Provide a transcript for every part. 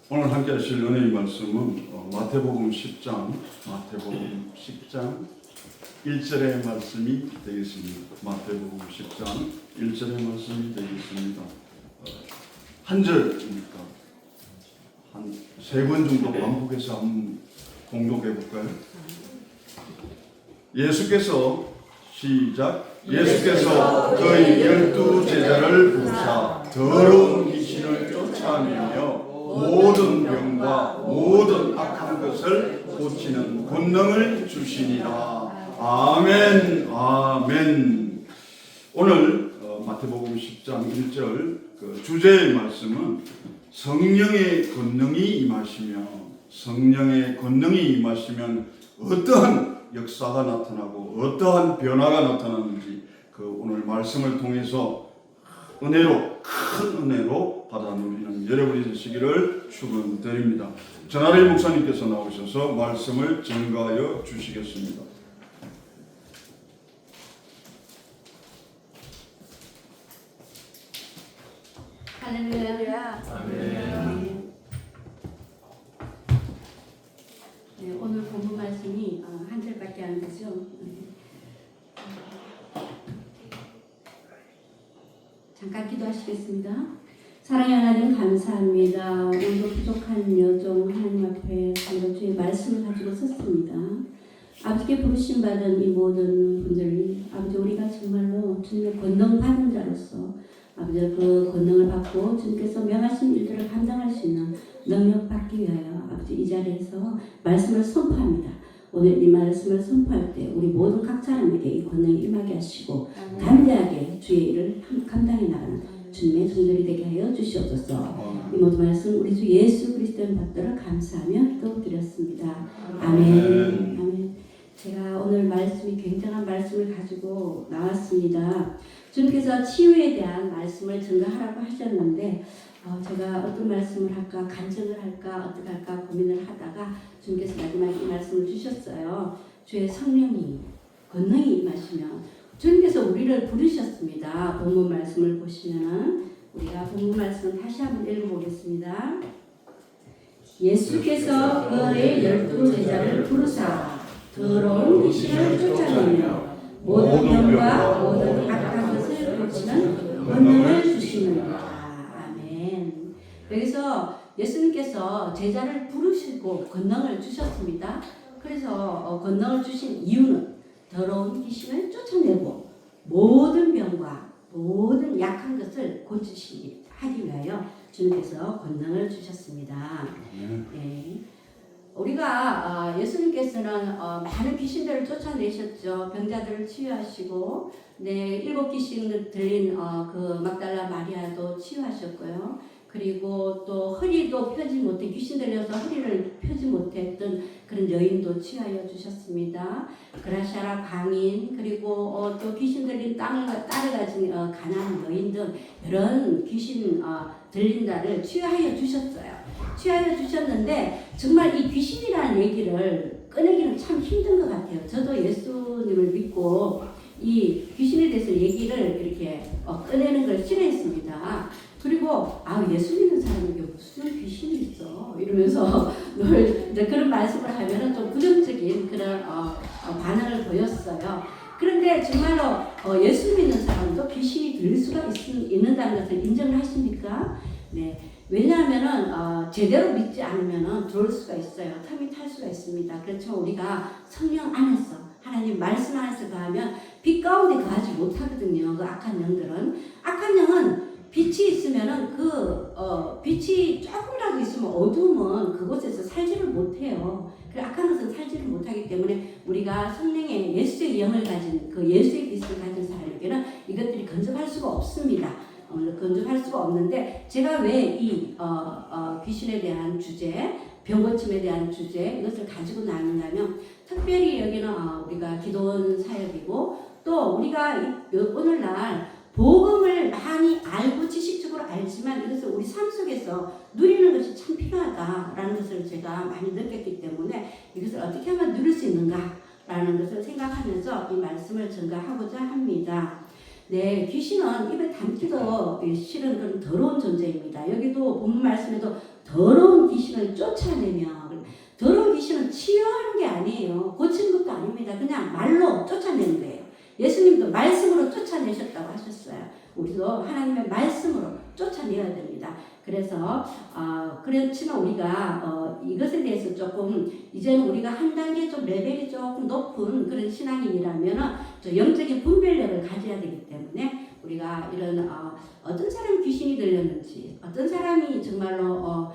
오늘 함께 하실 은혜의 말씀은 마태복음 10장 1절의 말씀이 되겠습니다. 마태복음 10장 1절의 말씀이 되겠습니다. 한 절이니까 한 3번 정도 반복해서 한번 공독해 볼까요? 예수께서 그의 12 제자를 부르사 더러운 귀신을 쫓아내며 모든 병과 모든 악한 것을 고치는 권능을 주시니라. 아멘. 아멘. 오늘 마태복음 10장 1절 그 주제의 말씀은 성령의 권능이 임하시면 어떠한 역사가 나타나고 어떠한 변화가 나타나는지 그 오늘 말씀을 통해서 큰 은혜로 받아 누리는 여러분이 되시기를 축원드립니다. 전하래 목사님께서 나오셔서 말씀을 증거하여 주시겠습니다. 할렐루야. 아멘. 네, 오늘 본문 말씀이 한 절밖에 안 되죠. 잠깐 기도하시겠습니다. 사랑의 하나님 감사합니다. 오늘도 부족한 여종 하나님 앞에 주의 말씀을 가지고 섰습니다. 아버지께 부르심 받은 이 모든 분들이 아버지 우리가 정말로 주님의 권능 받는 자로서 아버지 그 권능을 받고 주님께서 명하신 일들을 감당할 수 있는 능력 받기 위하여 아버지 이 자리에서 말씀을 선포합니다. 오늘 이 말씀을 선포할 때 우리 모든 각 사람에게 이 권능이 임하게 하시고 담대하게 주의 일을 감당해 나가는 주님의 종들이 되게 하여 주시옵소서. 이 모든 말씀 우리 주 예수 그리스도의 받들어 감사하며 기도드렸습니다. 아멘. 아멘. 제가 오늘 말씀이 굉장한 말씀을 가지고 나왔습니다. 주님께서 치유에 대한 말씀을 증거하라고 하셨는데 제가 어떤 말씀을 할까, 간증을 할까, 어떻게 할까 고민을 하다가 주님께서 마지막에 이 말씀을 주셨어요. 주의 성령이 권능이 임하시면 주님께서 우리를 부르셨습니다. 본문 말씀을 보시면은 우리가 본문 말씀 다시 한번 읽어보겠습니다. 예수께서 그의 12 제자를 부르사 더러운 귀신을 쫓아내며 모든 병과 모든 악한 것을 고치는 권능을 주시느니라. 아멘. 여기서 예수님께서 제자를 부르시고 권능을 주셨습니다. 그래서 권능을 주신 이유는 더러운 귀신을 쫓아내고 모든 병과 모든 약한 것을 고치시기 하기 위하여 주님께서 권능을 주셨습니다. 네. 우리가 예수님께서는 많은 귀신들을 쫓아내셨죠. 병자들을 치유하시고, 네, 7 귀신 들린 그 막달라 마리아도 치유하셨고요. 그리고 또 허리도 펴지 못해 귀신 들려서 허리를 펴지 못했던 그런 여인도 치유하여 주셨습니다. 그라시아라 광인 그리고 또 귀신 들린 딸을 가진 가난한 여인 등 이런 귀신 들린 자를 치유하여 주셨어요. 치유하여 주셨는데 정말 이 귀신이라는 얘기를 꺼내기는 참 힘든 것 같아요. 저도 예수님을 믿고 이 귀신에 대해서 얘기를 이렇게 꺼내는 걸 싫어했습니다. 그리고 예수 믿는 사람에게 무슨 귀신이 있어 이러면서 늘 이제 그런 말씀을 하면은 좀 부정적인 그런 반응을 보였어요. 그런데 정말로 예수 믿는 사람도 귀신이 들릴 수가 있는다는 것을 인정을 하십니까? 네. 왜냐하면은 제대로 믿지 않으면은 들어올 수가 있어요. 텀이 탈 수가 있습니다. 그렇지만 우리가 성령 안에서 하나님 말씀 안에서 거하면 빛 가운데 거하지 못하거든요. 그 악한 영은 빛이 있으면은 빛이 조금이라도 있으면 어두움은 그곳에서 살지를 못해요. 그 악한 것은 살지를 못하기 때문에 우리가 성령의 예수의 영을 가진 그 예수의 빛을 가진 사람에게는 이것들이 건접할 수가 없습니다. 건접할 수가 없는데 제가 왜 이 귀신에 대한 주제, 병고침에 대한 주제 이것을 가지고 나누냐면 특별히 여기는 우리가 기도원 사역이고 또 우리가 오늘날 복음을 많이 알고 지식적으로 알지만 이것을 우리 삶 속에서 누리는 것이 참 필요하다라는 것을 제가 많이 느꼈기 때문에 이것을 어떻게 하면 누릴 수 있는가라는 것을 생각하면서 이 말씀을 전가하고자 합니다. 네, 귀신은 입에 담기도 귀신도 실은 그런 더러운 존재입니다. 여기도 본문 말씀에도 더러운 귀신을 쫓아내며, 더러운 귀신은 치유하는 게 아니에요. 고치는 것도 아닙니다. 그냥 말로 쫓아내는 거예요. 예수님도 말씀으로 쫓아내셨다고 하셨어요. 우리도 하나님의 말씀으로 쫓아내야 됩니다. 그래서 그렇지만 우리가 이것에 대해서 조금 이제는 우리가 한 단계 좀 레벨이 조금 높은 그런 신앙인이라면 영적인 분별력을 가져야 되기 때문에 우리가 이런 어떤 사람이 귀신이 들렸는지, 어떤 사람이 정말로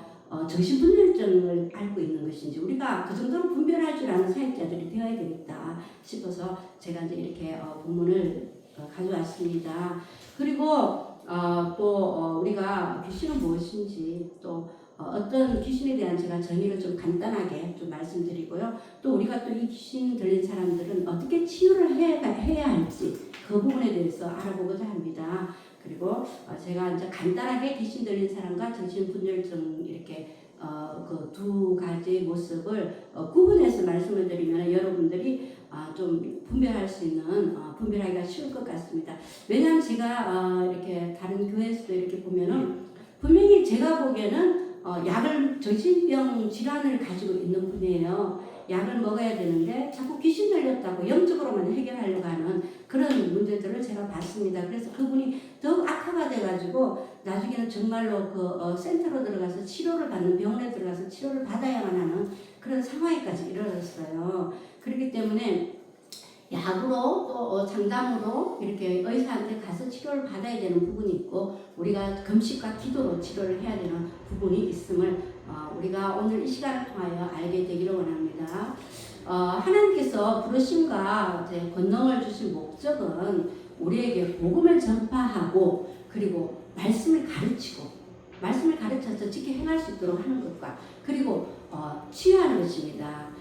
정신분열증을 앓고 있는 것인지 우리가 그 정도로 분별할 줄 아는 사역자들이 되어야 되겠다 싶어서 제가 이제 이렇게 본문을 가져왔습니다. 그리고 또 우리가 귀신은 무엇인지, 또 어떤 귀신에 대한 제가 정의를 좀 간단하게 좀 말씀드리고요. 또 우리가 또 이 귀신 들린 사람들은 어떻게 치유를 해야 할지 그 부분에 대해서 알아보고자 합니다. 그리고 제가 이제 간단하게 귀신 들린 사람과 정신분열증 이렇게 그 두 가지 모습을 구분해서 말씀을 드리면 여러분들이 좀 분별할 수 있는, 분별하기가 쉬울 것 같습니다. 왜냐하면 제가 이렇게 다른 교회에서도 이렇게 보면은 분명히 제가 보기에는 약을, 정신병 질환을 가지고 있는 분이에요. 약을 먹어야 되는데 자꾸 귀신 들렸다고 영적으로만 해결하려고 하는 그런 문제들을 제가 봤습니다. 그래서 그분이 더욱 악화가 돼가지고 나중에는 정말로 그 센터로 들어가서 치료를 받는, 병원에 들어가서 치료를 받아야만 하는 그런 상황에까지 이르렀어요. 그렇기 때문에 약으로 또 상담으로 이렇게 의사한테 가서 치료를 받아야 되는 부분이 있고, 우리가 금식과 기도로 치료를 해야 되는 부분이 있음을 우리가 오늘 이 시간을 통하여 알게 되기를 원합니다. 하나님께서 부르심과 권능을 주신 목적은 우리에게 복음을 전파하고 그리고 말씀을 가르쳐서 지켜 행할 수 있도록 하는 것과 그리고 치유하는 것입니다.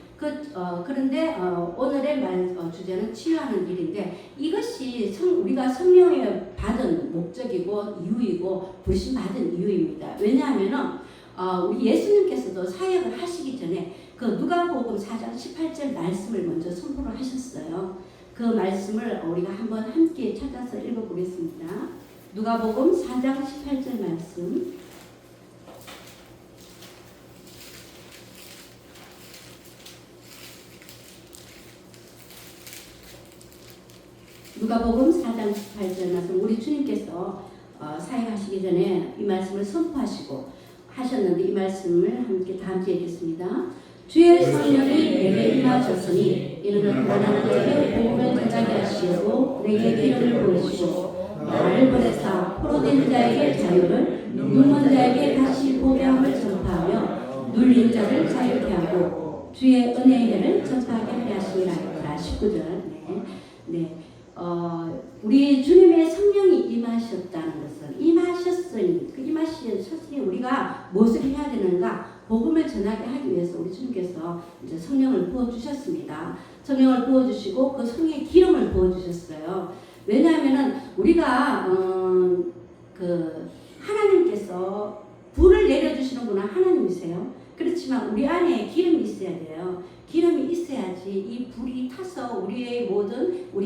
그런데 오늘의 주제는 치유하는 일인데, 이것이 우리가 성령에 받은 목적이고 이유이고 부르심 받은 이유입니다. 왜냐하면 우리 예수님께서도 사역을 하시기 전에 그 누가복음 4장 18절 말씀을 먼저 선포를 하셨어요. 그 말씀을 우리가 한번 함께 찾아서 읽어보겠습니다. 누가복음 4장 18절 말씀. 누가복음 4장 18절 말씀, 우리 주님께서 사역하시기 전에 이 말씀을 선포하시고 하셨는데, 이 말씀을 다 함께 읽겠습니다. 주의 성령이 내게 임하셨으니 이는 가난한 자에게 복음을 전하게 하시고 내게 기름을 부으시고 나를 보내사 포로된 자에게 자유를, 눈먼 자에게 다시 보게 함을 전파하며 눌린 자를 자유케 하고 주의 은혜의 해를 전파하게 하려 하시니라. 19절. 네. 우리 주님의 성령이 임하셨다는 것은, 임하셨으니 우리가 무엇을 해야 되는가? 복음을 전하게 하기 위해서 우리 주님께서 이제 성령을 부어주셨습니다. 성령을 부어주시고 그 성령의 기름을 부어주셨어요. 왜냐하면은 우리가 하나님께서 불을 내려주시는 분은 하나님이세요. 그렇지만 우리 안에 기름이 있어야 돼요. 기름이 있어야지 이 불이 타서 우리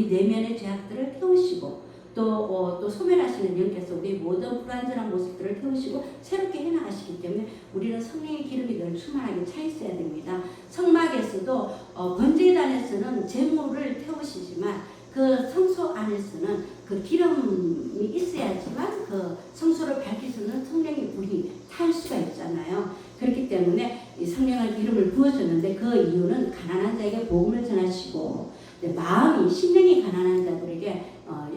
내면의 죄악들을 태우시고 또 소멸하시는 영께서 우리의 모든 불완전한 모습들을 태우시고 새롭게 해나가시기 때문에 우리는 성령의 기름이 늘 충만하게 차 있어야 됩니다. 성막에서도 번제단에서는 제물을 태우시지만 그 성소 안에서는 그 기름이 있어야지만 그 성소를 밝힐 수 있는 성령의 불이 탈 수가 있잖아요. 그렇기 때문에 이 성령의 기름을 부어줬는데, 그 이유는 가난한 자에게 복음을 전하시고 마음이, 심령이 가난한 자들에게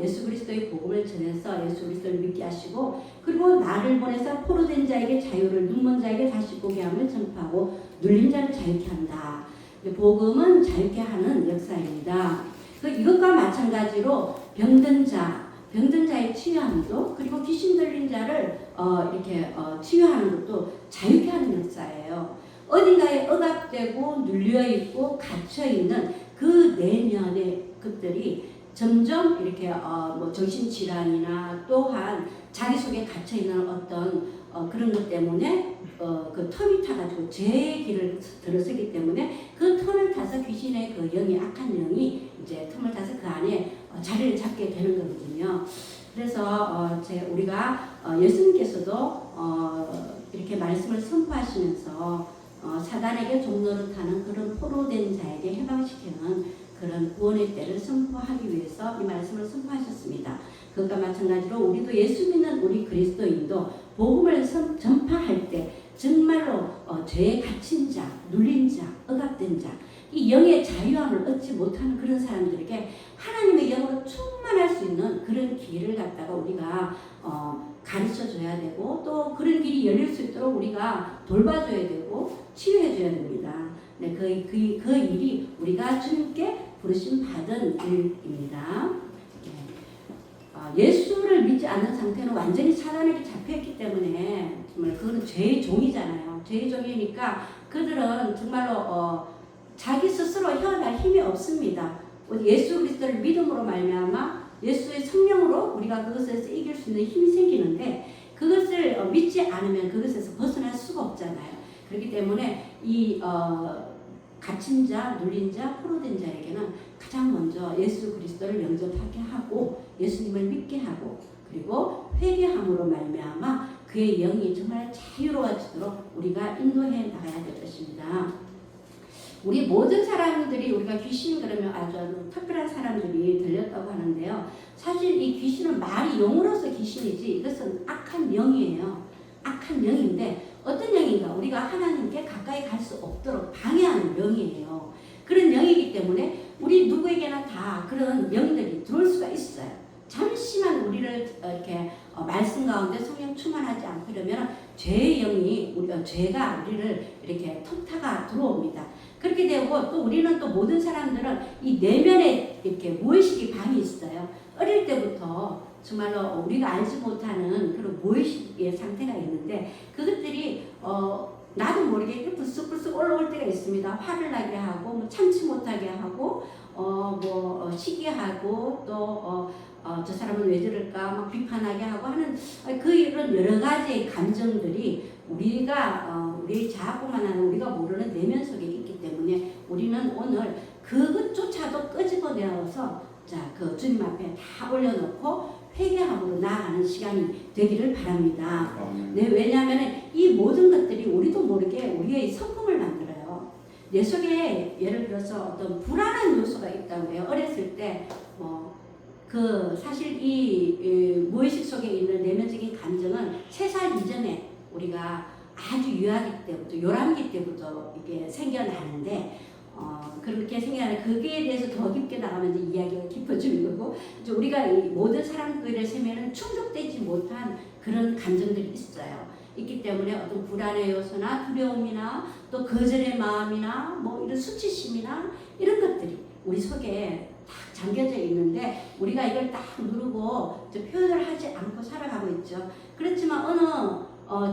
예수 그리스도의 복음을 전해서 예수 그리스도를 믿게 하시고, 그리고 나를 보내서 포로된 자에게 자유를, 눈먼 자에게 다시 보게 함을 전파하고 눌린 자를 자유케 한다. 복음은 자유케 하는 역사입니다. 이것과 마찬가지로 병든 자의 치유함도, 그리고 귀신 들린 자를 이렇게 치유하는 것도 자유케 하는 역사예요. 어딘가에 억압되고 눌려있고 갇혀있는 그 내면의 것들이 점점 이렇게 정신질환이나 또한 자기 속에 갇혀있는 어떤 그런 것 때문에 그 텀이 타가지고 제 길을 들어서기 때문에 그 텀을 타서 귀신의 그 영이 악한 영이 이제 텀을 타서 그 안에 자리를 잡게 되는 거거든요. 그래서 우리가 예수님께서도 이렇게 말씀을 선포하시면서 사단에게 종로를 타는 그런 포로된 자에게 해방시키는 그런 구원의 때를 선포하기 위해서 이 말씀을 선포하셨습니다. 그것과 마찬가지로 우리도 예수 믿는 우리 그리스도인도 복음을 전파할 때 정말로 죄에 갇힌 자, 눌린 자, 억압된 자, 이 영의 자유함을 얻지 못하는 그런 사람들에게 하나님의 영으로 충만할 수 있는 그런 길을 갖다가 우리가 가르쳐줘야 되고 또 그런 길이 열릴 수 있도록 우리가 돌봐줘야 되고 치유해줘야 됩니다. 네, 그 일이 우리가 주님께 부르심 받은 일입니다. 예수를 믿지 않는 상태는 완전히 사단에게 잡혀있기 때문에 정말 그거는 죄의 종이잖아요. 죄의 종이니까 그들은 정말로 자기 스스로 헤어날 힘이 없습니다. 예수 그리스도를 믿음으로 말미암아 예수의 성령으로 우리가 그것에서 이길 수 있는 힘이 생기는데 그것을 믿지 않으면 그것에서 벗어날 수가 없잖아요. 그렇기 때문에 이 갇힌 자, 눌린 자, 포로된 자에게는 가장 먼저 예수 그리스도를 영접하게 하고 예수님을 믿게 하고 그리고 회개함으로 말미암아 그의 영이 정말 자유로워지도록 우리가 인도해 나가야 될 것입니다. 우리 모든 사람들이 우리가 귀신 그러면 아주 특별한 사람들이 들렸다고 하는데요. 사실 이 귀신은 말이 영으로서 귀신이지 이것은 악한 영이에요. 악한 영인데 어떤 영인가? 우리가 하나님께 가까이 갈 수 없도록 방해하는 영이에요. 그런 영이기 때문에 우리 누구에게나 다 그런 영들이 들어올 수가 있어요. 잠시만 우리를 이렇게 말씀 가운데 성령 충만하지 않고 이러면 죄의 영이 죄가 우리를 이렇게 톱타가 들어옵니다. 그렇게 되고 또 우리는 또 모든 사람들은 이 내면에 이렇게 무의식의 방이 있어요. 어릴 때부터 정말로 우리가 알지 못하는 그런 무의식의 상태가 있는데 그것들이 나도 모르게 불쑥불쑥 올라올 때가 있습니다. 화를 나게 하고 뭐 참지 못하게 하고 시기하고 또 저 사람은 왜 저럴까 막 비판하게 하고 하는 그 이런 여러 가지의 감정들이 우리가 우리 자아뿐만 아니라 우리가 모르는 내면 속에 있기 때문에 우리는 오늘 그것조차도 끄집어내어서 그 주님 앞에 다 올려놓고 회개함으로 나아가는 시간이 되기를 바랍니다. 네, 왜냐하면 이 모든 것들이 우리도 모르게 우리의 성품을 만들어요. 내 속에 예를 들어서 어떤 불안한 요소가 있다고 해요. 어렸을 때 사실 이 무의식 속에 있는 내면적인 감정은 3살 이전에 우리가 아주 유아기 때부터 요람기 때부터 이게 생겨나는데 그렇게 생겨나는 거기에 대해서 더 깊게 나가면 이제 이야기가 깊어지는 거고 이제 우리가 이 모든 사람들의 세면은 충족되지 못한 그런 감정들이 있기 때문에 어떤 불안의 요소나 두려움이나 또 거절의 마음이나 뭐 이런 수치심이나 이런 것들이 우리 속에 딱 잠겨져 있는데 우리가 이걸 딱 누르고 표현을 하지 않고 살아가고 있죠. 그렇지만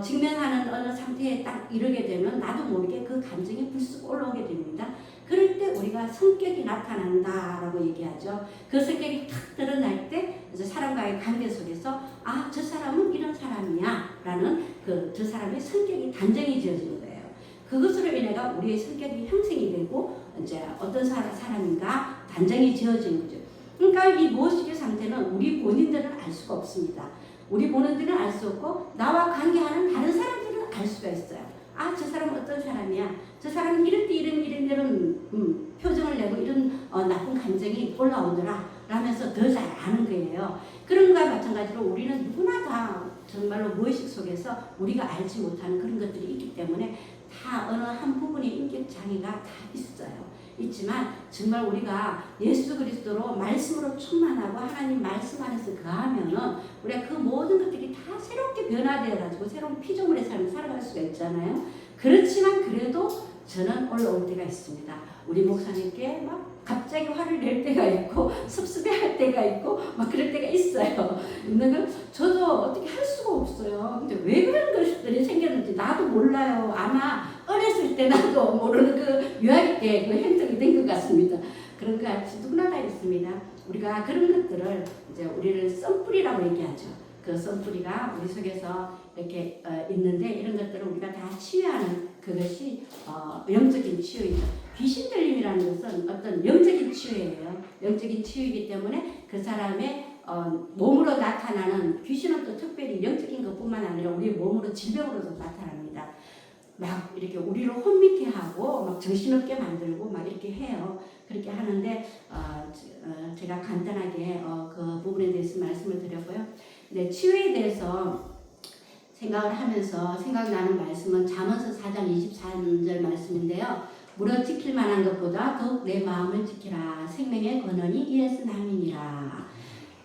직면하는 어느 상태에 딱 이르게 되면 나도 모르게 그 감정이 불쑥 올라오게 됩니다. 그럴 때 우리가 성격이 나타난다라고 얘기하죠. 그 성격이 탁 드러날 때 이제 사람과의 관계 속에서 저 사람은 이런 사람이야 라는 저 사람의 성격이 단정이 지어지는 거예요. 그것으로 인해가 우리의 성격이 형성이 되고 이제 어떤 사람인가 단정이 지어지는 거죠. 그러니까 이 무의식의 상태는 우리 본인들은 알 수가 없습니다. 우리 본인들은 알 수 없고 나와 관계하는 다른 사람들은 알 수가 있어요. 저 사람은 어떤 사람이야. 저 사람은 이럴 때 이런 표정을 내고 이런 나쁜 감정이 올라오더라 라면서 더 잘 아는 거예요. 그런 것과 마찬가지로 우리는 누구나 다 정말로 무의식 속에서 우리가 알지 못하는 그런 것들이 있기 때문에 다 어느 한 부분의 인격 장애가 다 있지만 정말 우리가 예수 그리스도로 말씀으로 충만하고 하나님 말씀 안에서 거하면은 우리가 그 모든 것들이 다 새롭게 변화되어 가지고 새로운 피조물의 삶을 살아갈 수가 있잖아요. 그렇지만 그래도 저는 올라올 때가 있습니다. 우리 목사님께 막 갑자기 화를 낼 때가 있고 섭섭해할 때가 있고 막 그럴 때가 있어요. 있는 걸 저도 어떻게 할 수가 없어요. 근데 왜 그런 것들이 생겼는지 나도 몰라요. 아마 어렸을 때 나도 모르는 그 유아기 때 그 행동이 된 것 같습니다. 그런 것 같이 누구나 다 있습니다. 우리가 그런 것들을 이제 우리를 썬뿌리라고 얘기하죠. 그 썬뿌리가 우리 속에서 이렇게 있는데 이런 것들을 우리가 다 치유하는 그것이 영적인 치유이죠. 귀신 들림이라는 것은 어떤 영적인 치유예요. 영적인 치유이기 때문에 그 사람의 몸으로 나타나는 귀신은 또 특별히 영적인 것뿐만 아니라 우리 몸으로 질병으로도 나타납니다. 막 이렇게 우리를 혼미케 하고 막 정신없게 만들고 막 이렇게 해요. 그렇게 하는데 제가 간단하게 그 부분에 대해서 말씀을 드렸고요. 네, 치유에 대해서 생각을 하면서 생각나는 말씀은 잠언서 4장 24절 말씀인데요. 무릇 지킬 만한 것보다 더욱 내 마음을 지키라. 생명의 근원이 이에서 남이니라.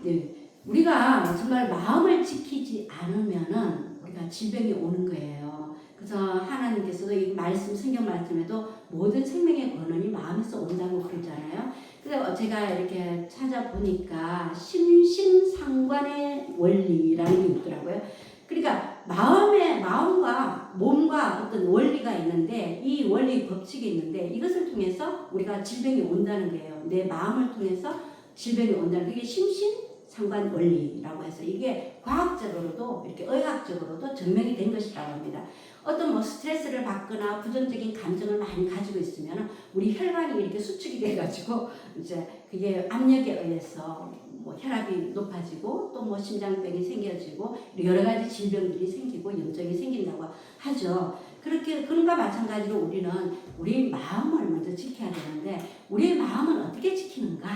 네, 우리가 정말 마음을 지키지 않으면은 우리가 질병이 오는 거예요. 그래서 하나님께서도 이 말씀, 성경 말씀에도 모든 생명의 근원이 마음에서 온다고 그러잖아요. 그래서 제가 이렇게 찾아보니까 심신상관의 원리라는 게 있더라고요. 그러니까 마음과 몸과 어떤 원리가 있는데 이 원리 법칙이 있는데 이것을 통해서 우리가 질병이 온다는 거예요. 내 마음을 통해서 질병이 온다는 게 심신상관 원리라고 해서 이게 과학적으로도 이렇게 의학적으로도 증명이 된 것이라고 합니다. 어떤 뭐 스트레스를 받거나 부정적인 감정을 많이 가지고 있으면 우리 혈관이 이렇게 수축이 돼가지고 이제 그게 압력에 의해서 뭐 혈압이 높아지고 또 뭐 심장병이 생겨지고 여러 가지 질병들이 생기고 염증이 생긴다고 하죠. 그렇게 그런가 마찬가지로 우리는 우리 마음을 먼저 지켜야 되는데 우리의 마음은 어떻게 지키는가?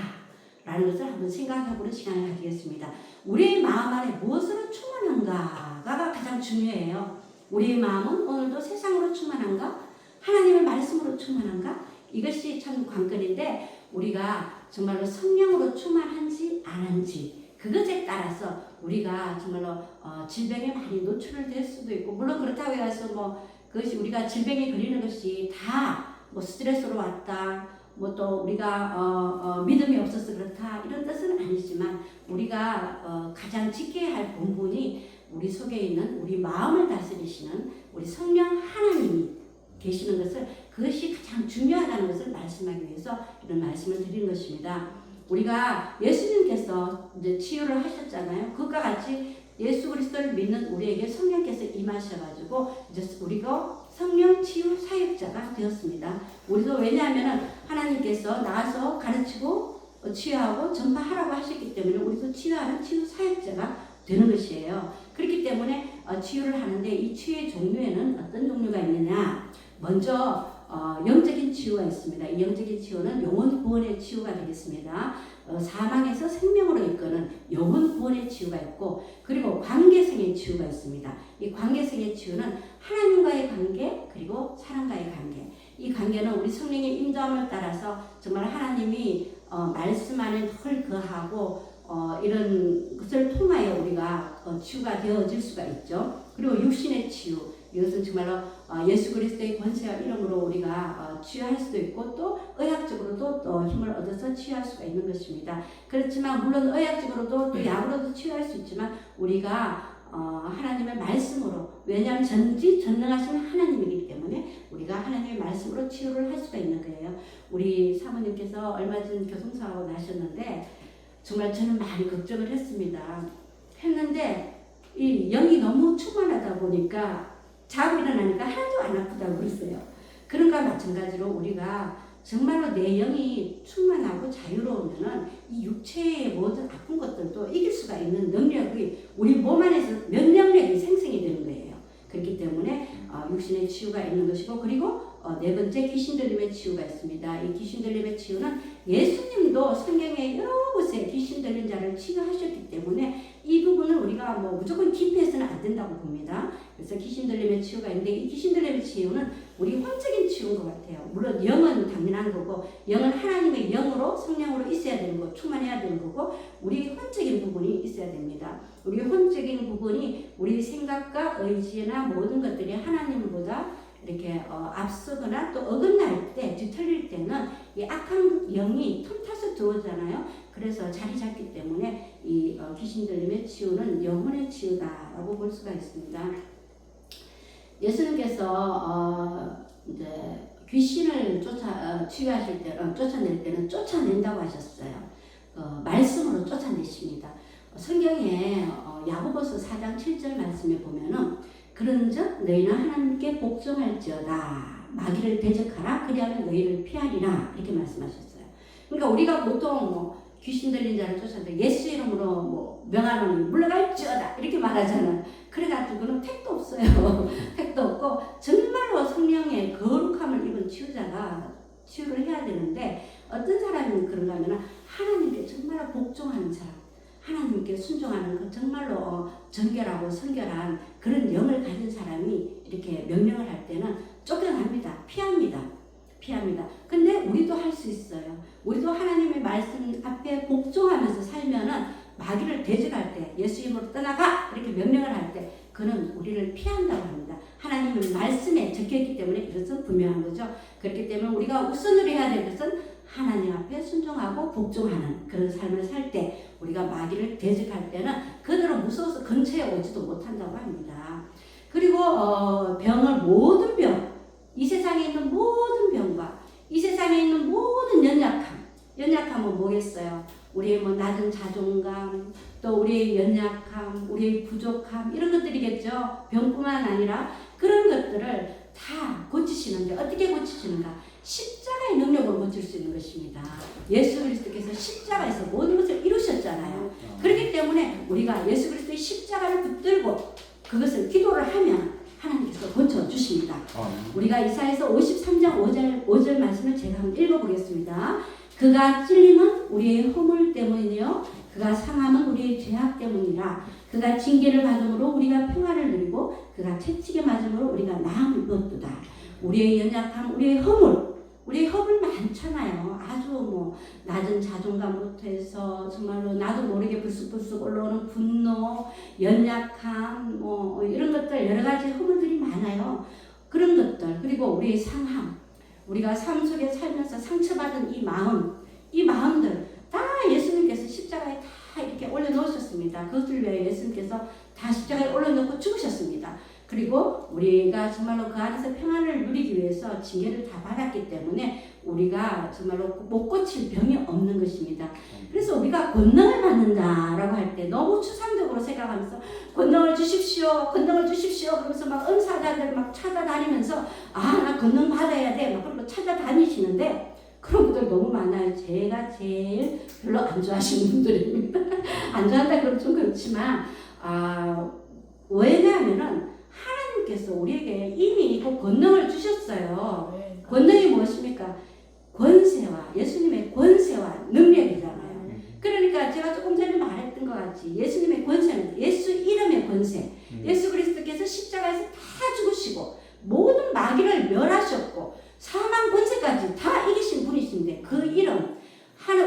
라는 것을 한번 생각해보는 시간을 가지겠습니다. 우리의 마음 안에 무엇으로 충만한가가 가장 중요해요. 우리의 마음은 오늘도 세상으로 충만한가? 하나님의 말씀으로 충만한가? 이것이 참 관건인데 우리가 정말로 성령으로 충만한지 아닌지 그것에 따라서 우리가 정말로 질병에 많이 노출될 수도 있고 물론 그렇다고 해서 뭐 그것이 우리가 질병에 걸리는 것이 다 뭐 스트레스로 왔다 뭐 또 우리가 믿음이 없어서 그렇다 이런 뜻은 아니지만 우리가 가장 지켜야 할 본분이 우리 속에 있는 우리 마음을 다스리시는 우리 성령 하나님이 계시는 것을 그것이 가장 중요하다는 것을 말씀하기 위해서 이런 말씀을 드리는 것입니다. 우리가 예수님께서 이제 치유를 하셨잖아요. 그것과 같이 예수 그리스도를 믿는 우리에게 성령께서 임하셔가지고 이제 우리가 성령 치유 사역자가 되었습니다. 우리도 왜냐하면 하나님께서 나와서 가르치고 치유하고 전파하라고 하셨기 때문에 우리도 치유하는 치유 사역자가 되는 것이에요. 그렇기 때문에 치유를 하는데 이 치유의 종류에는 어떤 종류가 있느냐? 먼저 영적인 치유가 있습니다. 이 영적인 치유는 영혼 구원의 치유가 되겠습니다. 사망에서 생명으로 이끄는 영혼 구원의 치유가 있고 그리고 관계성의 치유가 있습니다. 이 관계성의 치유는 하나님과의 관계 그리고 사람과의 관계. 이 관계는 우리 성령의 인도함을 따라서 정말 하나님이 말씀 안에 늘 거하고 이런 것을 통하여 우리가 치유가 되어질 수가 있죠. 그리고 육신의 치유 이것은 정말로 예수 그리스도의 권세와 이름으로 우리가 치유할 수도 있고 또 의학적으로도 또 힘을 얻어서 치유할 수가 있는 것입니다. 그렇지만 물론 의학적으로도 또 약으로도 치유할 수 있지만 우리가 하나님의 말씀으로 왜냐하면 전능하신 하나님이기 때문에 우리가 하나님의 말씀으로 치유를 할 수가 있는 거예요. 우리 사모님께서 얼마 전 교통사고 나셨는데 정말 저는 많이 걱정을 했는데 이 영이 너무 충만하다 보니까 자고 일어나니까 하나도 안 아프다고 그랬어요. 그런가 마찬가지로 우리가 정말로 내 영이 충만하고 자유로우면은 이 육체의 모든 아픈 것들도 이길 수가 있는 능력이 우리 몸 안에서 면역력이 생성이 되는 거예요. 그렇기 때문에 육신의 치유가 있는 것이고 그리고 네 번째 귀신 들림의 치유가 있습니다. 이 귀신 들림의 치유는 예수님도 성경의 여러 곳에 귀신 들린 자를 치유하셨기 때문에 이 부분은 우리가 뭐 무조건 기피해서는 안 된다고 봅니다. 그래서 귀신 들림의 치유가 있는데 이 귀신 들림의 치유는 우리 혼적인 치유인 것 같아요. 물론 영은 당연한 거고 영은 하나님의 영으로 성령으로 있어야 되는 거 충만해야 되는 거고 우리 혼적인 부분이 있어야 됩니다. 우리 혼적인 부분이 우리 생각과 의지나 모든 것들이 하나님보다 이렇게 앞서거나 또 어긋날 때 뒤틀릴 때는 이 악한 영이 틈타서 들어오잖아요. 그래서 자리 잡기 때문에 이 귀신 들림의 치유는 영혼의 치유다라고 볼 수가 있습니다. 예수님께서 이제 귀신을 치유하실 때 쫓아낼 때는 쫓아낸다고 하셨어요. 말씀으로 쫓아내십니다. 성경에 야고보서 4장 7절 말씀에 보면은 그런즉 너희는 하나님께 복종할지어다 마귀를 대적하라 그리하면 너희를 피하리라 이렇게 말씀하셨어요. 그러니까 우리가 보통 뭐 귀신 들린 자를 쫓아내 예수 이름으로 뭐 명하노니 물러갈지어다 이렇게 말하잖아요. 그래가지고는 택도 없어요. 택도 없고 정말로 성령의 거룩함을 입은 치유자가 치유를 해야 되는데 어떤 사람이 그런가 하면 하나님께 정말로 복종하는 사람, 하나님께 순종하는 그 정말로 정결하고 성결한 그런 영을 가진 사람이 이렇게 명령을 할 때는 쫓겨납니다. 피합니다. 근데 우리도 할 수 있어요. 우리도 하나님의 말씀 앞에 복종하면서 살면은 마귀를 대적할 때 예수 이름으로 떠나가 이렇게 명령을 할 때 그는 우리를 피한다고 합니다. 하나님의 말씀에 적혀있기 때문에 이것은 분명한 거죠. 그렇기 때문에 우리가 우선으로 해야 될 것은 하나님 앞에 순종하고 복종하는 그런 삶을 살 때 우리가 마귀를 대적할 때는 그대로 무서워서 근처에 오지도 못한다고 합니다. 그리고 모든 병, 이 세상에 있는 모든 병과 이 세상에 있는 모든 연약함은 뭐겠어요? 우리의 뭐 낮은 자존감, 또 우리의 연약함, 우리의 부족함 이런 것들이겠죠. 병뿐만 아니라 그런 것들을 다 고치시는데 어떻게 고치시는가? 십자가의 능력으로 고칠 수 있는 것입니다. 예수 그리스도께서 십자가에서 모든 것을 이루셨잖아요. 그렇기 때문에 우리가 예수 그리스도의 십자가를 붙들고 그것을 기도를 하면 하나님께서 고쳐주십니다. 우리가 이사야서 53장 5절 말씀을 제가 한번 읽어보겠습니다. 그가 찔림은 우리의 허물 때문이요 그가 상함은 우리의 죄악 때문이라. 그가 징계를 받음으로 우리가 평안을 누리고 그가 채찍에 맞음으로 우리가 나음을 얻도다. 우리의 연약함, 우리의 허물 많잖아요. 아주 뭐 낮은 자존감부터 해서 정말로 나도 모르게 불쑥불쑥 올라오는 분노, 연약함, 뭐 이런 것들 여러 가지 허물들이 많아요. 그런 것들 그리고 우리의 상함, 우리가 삶 속에 살면서 상처받은 이 마음들 다 예수님께서 십자가에 다 이렇게 올려놓으셨습니다. 그것을 위해 예수님께서 다 십자가에 올려놓고 죽으셨습니다. 그리고 우리가 정말로 그 안에서 평안을 누리기 위해서 징계를 다 받았기 때문에 우리가 정말로 못 고칠 병이 없는 것입니다. 그래서 우리가 권능을 받는다라고 할 때 너무 추상적으로 생각하면서 권능을 주십시오 그러면서 막 은사자들 막 찾아다니면서 나 권능 받아야 돼 막 그런 거 찾아다니시는데 그런 분들 너무 많아요. 제가 제일 별로 안 좋아하시는 분들입니다. 안 좋아한다 그러면 좀 그렇지만 왜냐하면은 하나님께서 우리에게 이미 그 권능을 주셨어요. 권능이 무엇입니까? 권세와 예수님의 권세와 능력이잖아요. 그러니까 제가 조금 전에 말했던 것 같이 예수님의 권세는 예수 이름의 권세, 예수 그리스도께서 십자가에서 다 죽으시고 모든 마귀를 멸하셨고 사망 권세까지 다 이기신 분이신데 그 이름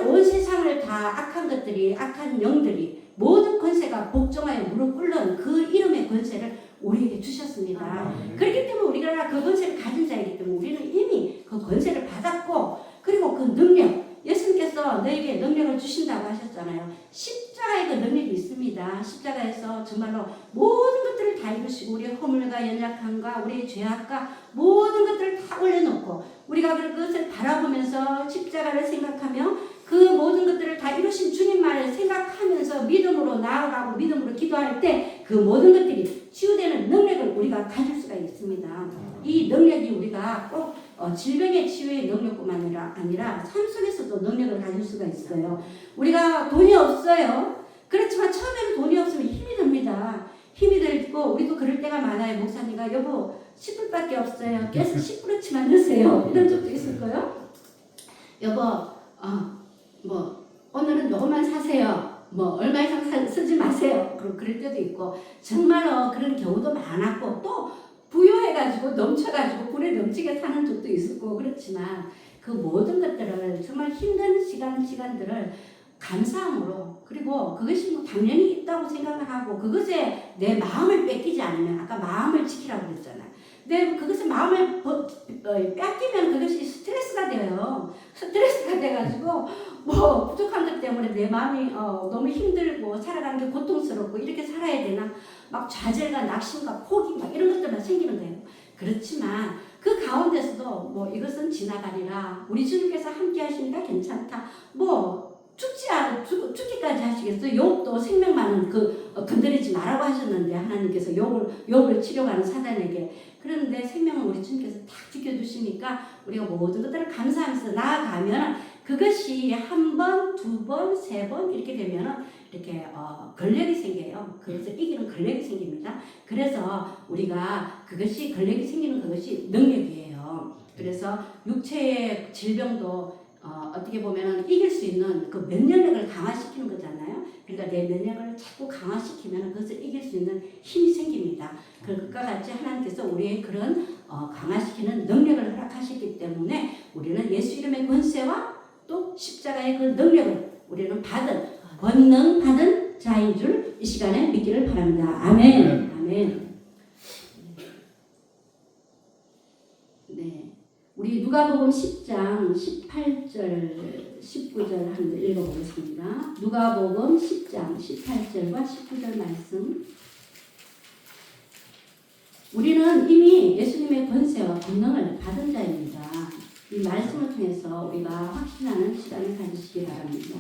온 세상을 다 악한 영들이 모든 권세가 복종하여 무릎 꿇는 그 이름의 권세를 우리에게 주셨습니다. 그렇기 때문에 우리가 그 권세를 가진 자이기 때문에 우리는 이미 그 권세를 받았고 그리고 그 능력 예수님께서 너에게 능력을 주신다고 하셨잖아요. 십자가에 그 능력이 있습니다. 십자가에서 정말로 모든 것들을 다 이루시고 우리의 허물과 연약함과 우리의 죄악과 모든 것들을 다 올려놓고 우리가 그것을 바라보면서 십자가를 생각하며 그 모든 것들을 다 이루신 주님만을 생각하면서 믿음으로 나아가고 믿음으로 기도할 때 그 모든 것들이 치유되는 능력을 우리가 가질 수가 있습니다. 이 능력이 우리가 꼭 질병의 치유의 능력뿐만 아니라 삶 속에서도 능력을 가질 수가 있어요. 우리가 돈이 없어요. 그렇지만 처음에는 돈이 없으면 힘이 듭니다. 힘이 들고 우리도 그럴 때가 많아요. 목사님과 여보 10불밖에 없어요. 깨서 10불어치만 넣으세요. 이런 적도 있을 거예요. 여보 오늘은 요것만 사세요. 얼마 이상 쓰지 마세요. 그럴 때도 있고 정말로 그런 경우도 많았고 또 부유해가지고 넘쳐가지고 불에 넘치게 사는 적도 있었고 그렇지만 그 모든 것들을 정말 힘든 시간들을 감사함으로 그리고 그것이 당연히 있다고 생각을 하고 그것에 내 마음을 뺏기지 않으면 아까 마음을 지키라고 그랬잖아요. 근데 그것을 마음을 뺏기면 그것이 스트레스가 돼요. 스트레스가 돼가지고 부족한 것 때문에 내 마음이 너무 힘들고 살아가는 게 고통스럽고 이렇게 살아야 되나 막 좌절과 낙심과 포기 막 이런 것들만 생기는 거예요. 그렇지만 그 가운데서도 이것은 지나가리라 우리 주님께서 함께 하시니까 괜찮다 죽기까지 하시겠어요? 욕도 생명 많은 건드리지 말라고 하셨는데 하나님께서 욕을 치려고 사단에게. 그런데 생명을 우리 주님께서 딱 지켜주시니까 우리가 모든 것들을 감사하면서 나아가면 그것이 한 번, 두 번, 세 번 이렇게 되면은 이렇게 근력이 생겨요. 그것을 이기는 근력이 생깁니다. 그래서 우리가 그것이 근력이 생기는 그것이 능력이에요. 그래서 육체의 질병도 어떻게 보면 이길 수 있는 그 면역력을 강화시키는 거잖아요. 그러니까 내 면역력을 자꾸 강화시키면 그것을 이길 수 있는 힘이 생깁니다. 그것과 같이 하나님께서 우리의 그런 강화시키는 능력을 허락하셨기 때문에 우리는 예수 이름의 권세와 또 십자가의 그 능력을 우리는 권능 받은 자인 줄 이 시간에 믿기를 바랍니다. 아멘. 아멘. 네. 우리 누가복음 10장 18절 19절 한번 읽어보겠습니다. 누가복음 10장 18절과 19절 말씀. 우리는 이미 예수님의 권세와 권능을 받은 자입니다. 이 말씀을 통해서 우리가 확신하는 시간을 가지시기 바랍니다.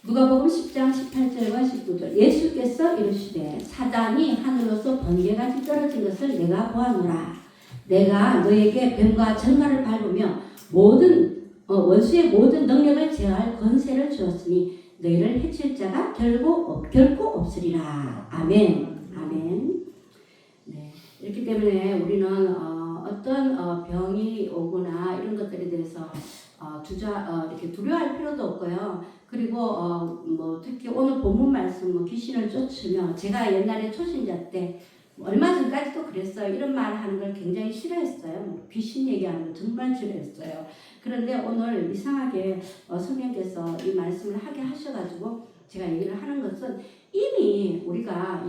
누가복음 10장 18절과 19절. 예수께서 이르시되 사단이 하늘로서 번개같이 떨어진 것을 내가 보았노라. 내가 너에게 뱀과 전갈을 밟으며 원수의 모든 능력을 제어할 권세를 주었으니 너희를 해칠 자가 결코 없으리라. 아멘. 아멘. 네. 이렇기 때문에 우리는 어떤 병이 오거나 이런 것들에 대해서 이렇게 두려워할 필요도 없고요. 그리고 특히 오늘 본문 말씀 귀신을 쫓으며 제가 옛날에 초신자 때 얼마 전까지도 그랬어요. 이런 말 하는 걸 굉장히 싫어했어요. 귀신 얘기하는 걸 정말 싫어했어요. 그런데 오늘 이상하게 성령께서 이 말씀을 하게 하셔가지고 제가 얘기를 하는 것은 이미 우리가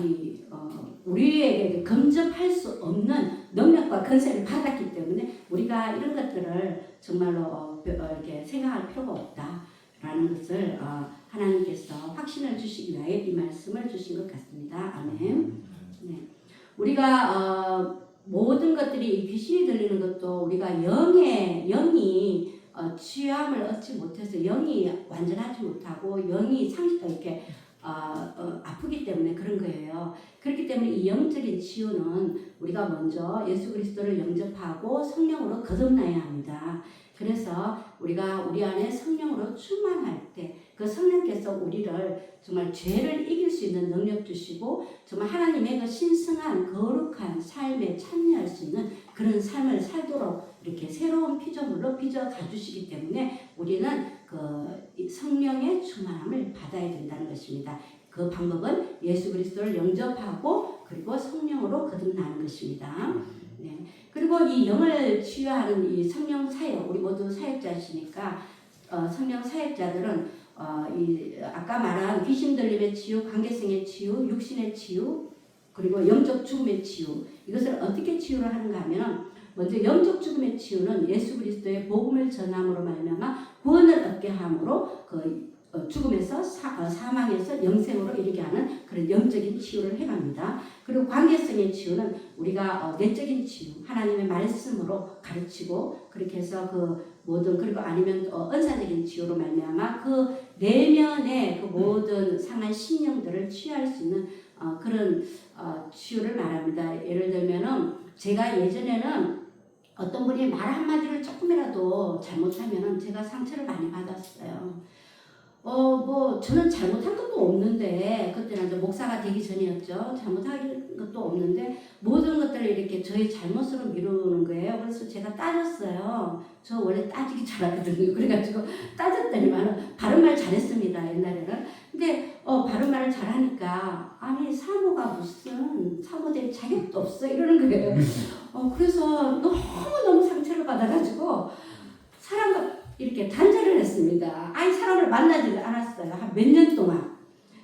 우리에게 검증할 수 없는 능력과 권세를 받았기 때문에 우리가 이런 것들을 정말로 이렇게 생각할 필요가 없다라는 것을 하나님께서 확신을 주시기 위하여 이 말씀을 주신 것 같습니다. 아멘. 네. 우리가 모든 것들이 귀신이 들리는 것도 우리가 영이 취함을 얻지 못해서 영이 완전하지 못하고 영이 이렇게 아프기 때문에 그런 거예요. 그렇기 때문에 이 영적인 치유는 우리가 먼저 예수 그리스도를 영접하고 성령으로 거듭나야 합니다. 그래서 우리가 우리 안에 성령으로 충만할 때 그 성령께서 우리를 정말 죄를 이길 수 있는 능력 주시고 정말 하나님의 그 신성한 거룩한 삶에 참여할 수 있는 그런 삶을 살도록 이렇게 새로운 피조물로 빚어 가주시기 때문에 우리는 그 성령의 충만함을 받아야 된다는 것입니다. 그 방법은 예수 그리스도를 영접하고 그리고 성령으로 거듭나는 것입니다. 네. 그리고 이 영을 치유하는 이 성령 사역, 우리 모두 사역자시니까 성령 사역자들은 아까 말한 귀신 들림의 치유, 관계성의 치유, 육신의 치유, 그리고 영적 죽음의 치유, 이것을 어떻게 치유를 하는가 하면 먼저 영적 죽음의 치유는 예수 그리스도의 복음을 전함으로 말미암아 구원을 얻게 함으로 죽음에서 사망에서 영생으로 이르게 하는 그런 영적인 치유를 해갑니다. 그리고 관계성의 치유는 우리가 내적인 치유, 하나님의 말씀으로 가르치고 그렇게 해서 그리고 아니면 은사적인 치유로 말미암아 그 내면의 그 모든 상한 신령들을 치유할 수 있는 그런 치유를 말합니다. 예를 들면은 제가 예전에는 어떤 분이 말 한마디를 조금이라도 잘못하면은 제가 상처를 많이 받았어요. 저는 잘못한 것도 없는데, 그때는 이제 목사가 되기 전이었죠. 잘못한 것도 없는데, 모든 것들을 이렇게 저희 잘못으로 미루는 거예요. 그래서 제가 따졌어요. 저 원래 따지기 잘하거든요. 그래가지고 따졌더니만 바른말 잘했습니다. 옛날에는. 근데, 바른말을 잘하니까, 아니, 사모가 무슨 사모될 자격도 없어. 이러는 거예요. 그래서 너무너무 상처를 받아가지고, 사람과 이렇게 단절을 했습니다. 아예 사람을 만나지 않았어요. 한 몇 년 동안.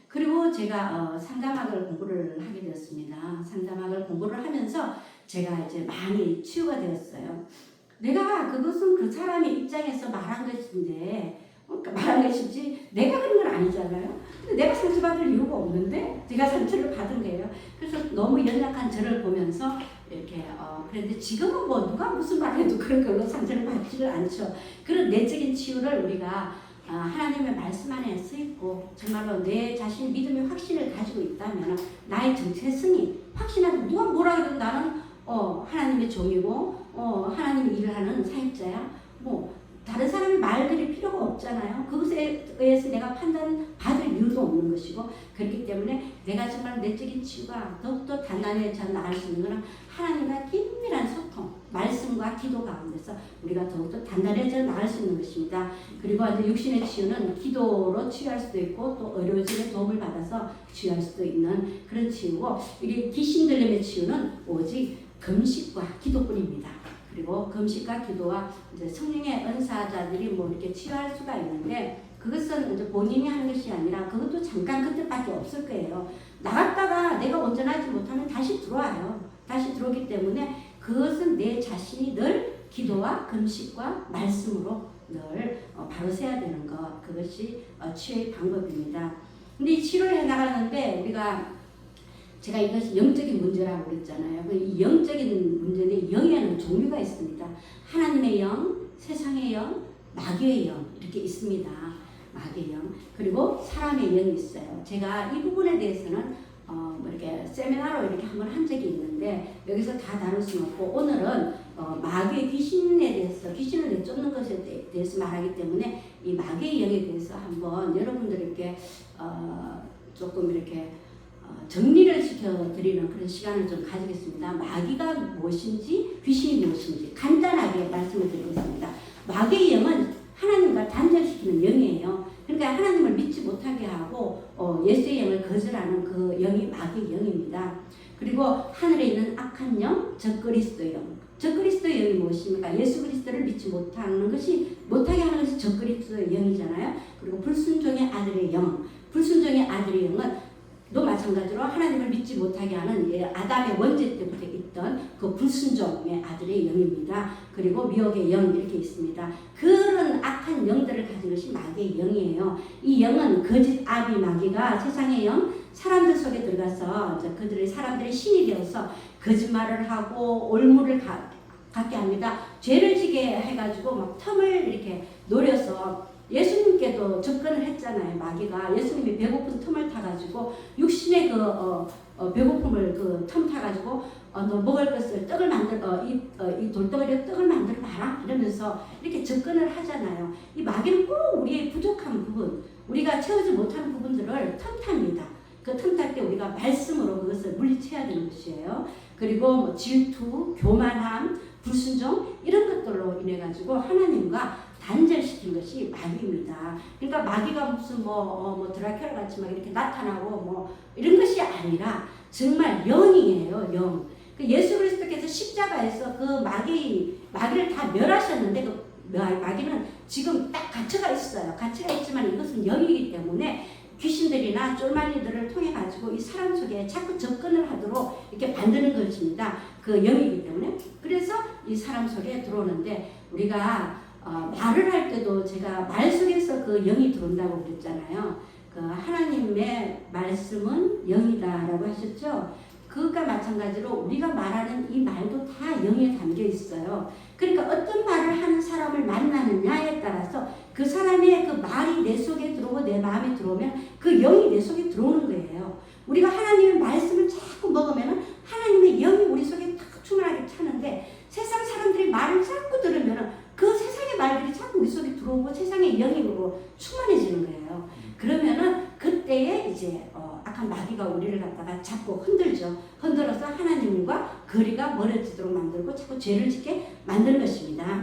그리고 제가 상담학을 공부를 하게 되었습니다. 상담학을 공부를 하면서 제가 이제 많이 치유가 되었어요. 내가 그것은 그 사람의 입장에서 말한 것인데, 말한 것이지 내가 그런 건 아니잖아요. 근데 내가 상처받을 이유가 없는데 제가 상처를 받은 거예요. 그래서 너무 연약한 저를 보면서 이렇게 그런데 지금은 누가 무슨 말을 해도 그런 걸로 상처를 받지를 않죠. 그런 내적인 치유를 우리가 하나님의 말씀 안에 쓰있고 정말로 내 자신의 믿음의 확신을 가지고 있다면 나의 정체성이 확신하고 누가 뭐라 해도 나는 하나님의 종이고 하나님의 일을 하는 사역자야. 뭐 다른 사람의 말들이 필요가 없잖아요. 그것에 의해서 내가 판단받을 이유도 없는 것이고 그렇기 때문에 내가 정말 내적인 치유가 더욱더 단단해져 나갈 수 있는 것은 하나님과 긴밀한 소통, 말씀과 기도 가운데서 우리가 더욱더 단단해져 나갈 수 있는 것입니다. 그리고 이제 육신의 치유는 기도로 치유할 수도 있고 또 의료진의 도움을 받아서 치유할 수도 있는 그런 치유고 이게 귀신 들림의 치유는 오직 금식과 기도뿐입니다. 그리고 금식과 기도와 이제 성령의 은사자들이 뭐 이렇게 치유할 수가 있는데 그것은 이제 본인이 하는 것이 아니라 그것도 잠깐 그때밖에 없을 거예요. 나갔다가 내가 온전하지 못하면 다시 들어와요. 다시 들어오기 때문에 그것은 내 자신이 늘 기도와 금식과 말씀으로 늘 바로 세야 되는 것. 그것이 치유의 방법입니다. 근데 이 치료를 해나가는데 우리가 제가 이것이 영적인 문제라고 그랬잖아요. 이 영적인 문제인데 영에는 종류가 있습니다. 하나님의 영, 세상의 영, 마귀의 영 이렇게 있습니다. 마귀의 영 그리고 사람의 영이 있어요. 제가 이 부분에 대해서는 뭐 이렇게 세미나로 이렇게 한번 한 적이 있는데 여기서 다 다룰 수는 없고 오늘은 마귀의 귀신에 대해서 귀신을 내쫓는 것에 대해서 말하기 때문에 이 마귀의 영에 대해서 한번 여러분들에게 조금 이렇게 정리를 시켜드리는 그런 시간을 좀 가지겠습니다. 마귀가 무엇인지 귀신이 무엇인지 간단하게 말씀을 드리겠습니다. 마귀의 영은 하나님과 단절시키는 영이에요. 그러니까 하나님을 믿지 못하게 하고 예수의 영을 거절하는 그 영이 마귀의 영입니다. 그리고 하늘에 있는 악한 영, 적그리스도의 영. 적그리스도의 영이 무엇입니까? 예수 그리스도를 믿지 못하게 하는 것이 적그리스도의 영이잖아요. 그리고 불순종의 아들의 영. 불순종의 아들의 영은 또 마찬가지로 하나님을 믿지 못하게 하는 아담의 원죄 때부터 있던 그 불순종의 아들의 영입니다. 그리고 미혹의 영 이렇게 있습니다. 그런 악한 영들을 가진 것이 마귀의 영이에요. 이 영은 거짓 아비 마귀가 세상의 영, 사람들 속에 들어가서 그들의 사람들의 신이 되어서 거짓말을 하고 올무를 갖게 합니다. 죄를 지게 해가지고 막 틈을 이렇게 노려서 예수님께도 접근을 했잖아요. 마귀가 예수님이 배고픈 틈을 타가지고 육신의 배고픔을 그 틈 타가지고 너 먹을 것을 떡을 이 돌덩어리로 떡을 만들어 봐라 이러면서 이렇게 접근을 하잖아요. 이 마귀는 꼭 우리의 부족한 부분, 우리가 채우지 못하는 부분들을 틈탑니다. 그 틈탈 때 우리가 말씀으로 그것을 물리쳐야 되는 것이에요. 그리고 뭐 질투, 교만함, 불순종 이런 것들로 인해 가지고 하나님과 단절시킨 것이 마귀입니다. 그러니까 마귀가 무슨 뭐 드라큘라 같이 막 이렇게 나타나고 뭐 이런 것이 아니라 정말 영이에요, 영. 그 예수 그리스도께서 십자가에서 그 마귀를 다 멸하셨는데 그 마귀는 지금 딱 갇혀가 있어요. 갇혀가 있지만 이것은 영이기 때문에 귀신들이나 쫄만이들을 통해 가지고 이 사람 속에 자꾸 접근을 하도록 이렇게 만드는 것입니다. 그 영이기 때문에. 그래서 이 사람 속에 들어오는데 우리가 말을 할 때도 제가 말 속에서 그 영이 들어온다고 그랬잖아요. 그 하나님의 말씀은 영이다라고 하셨죠. 그것과 마찬가지로 우리가 말하는 이 말도 다 영에 담겨 있어요. 그러니까 어떤 말을 하는 사람을 만나느냐에 따라서 그 사람의 그 말이 내 속에 들어오고 내 마음에 들어오면 그 영이 내 속에 들어오는 거예요. 우리가 하나님의 말씀을 자꾸 먹으면 하나님의 영이 우리 속에 탁 충만하게 차는데 세상 사람들이 말을 자꾸 들으면 그 세상의 말들이 자꾸 우리 속에 들어오고 세상의 영으로 충만해지는 거예요. 그러면은 그때에 이제 악한 마귀가 우리를 갖다가 자꾸 흔들죠. 흔들어서 하나님과 거리가 멀어지도록 만들고 자꾸 죄를 짓게 만드는 것입니다.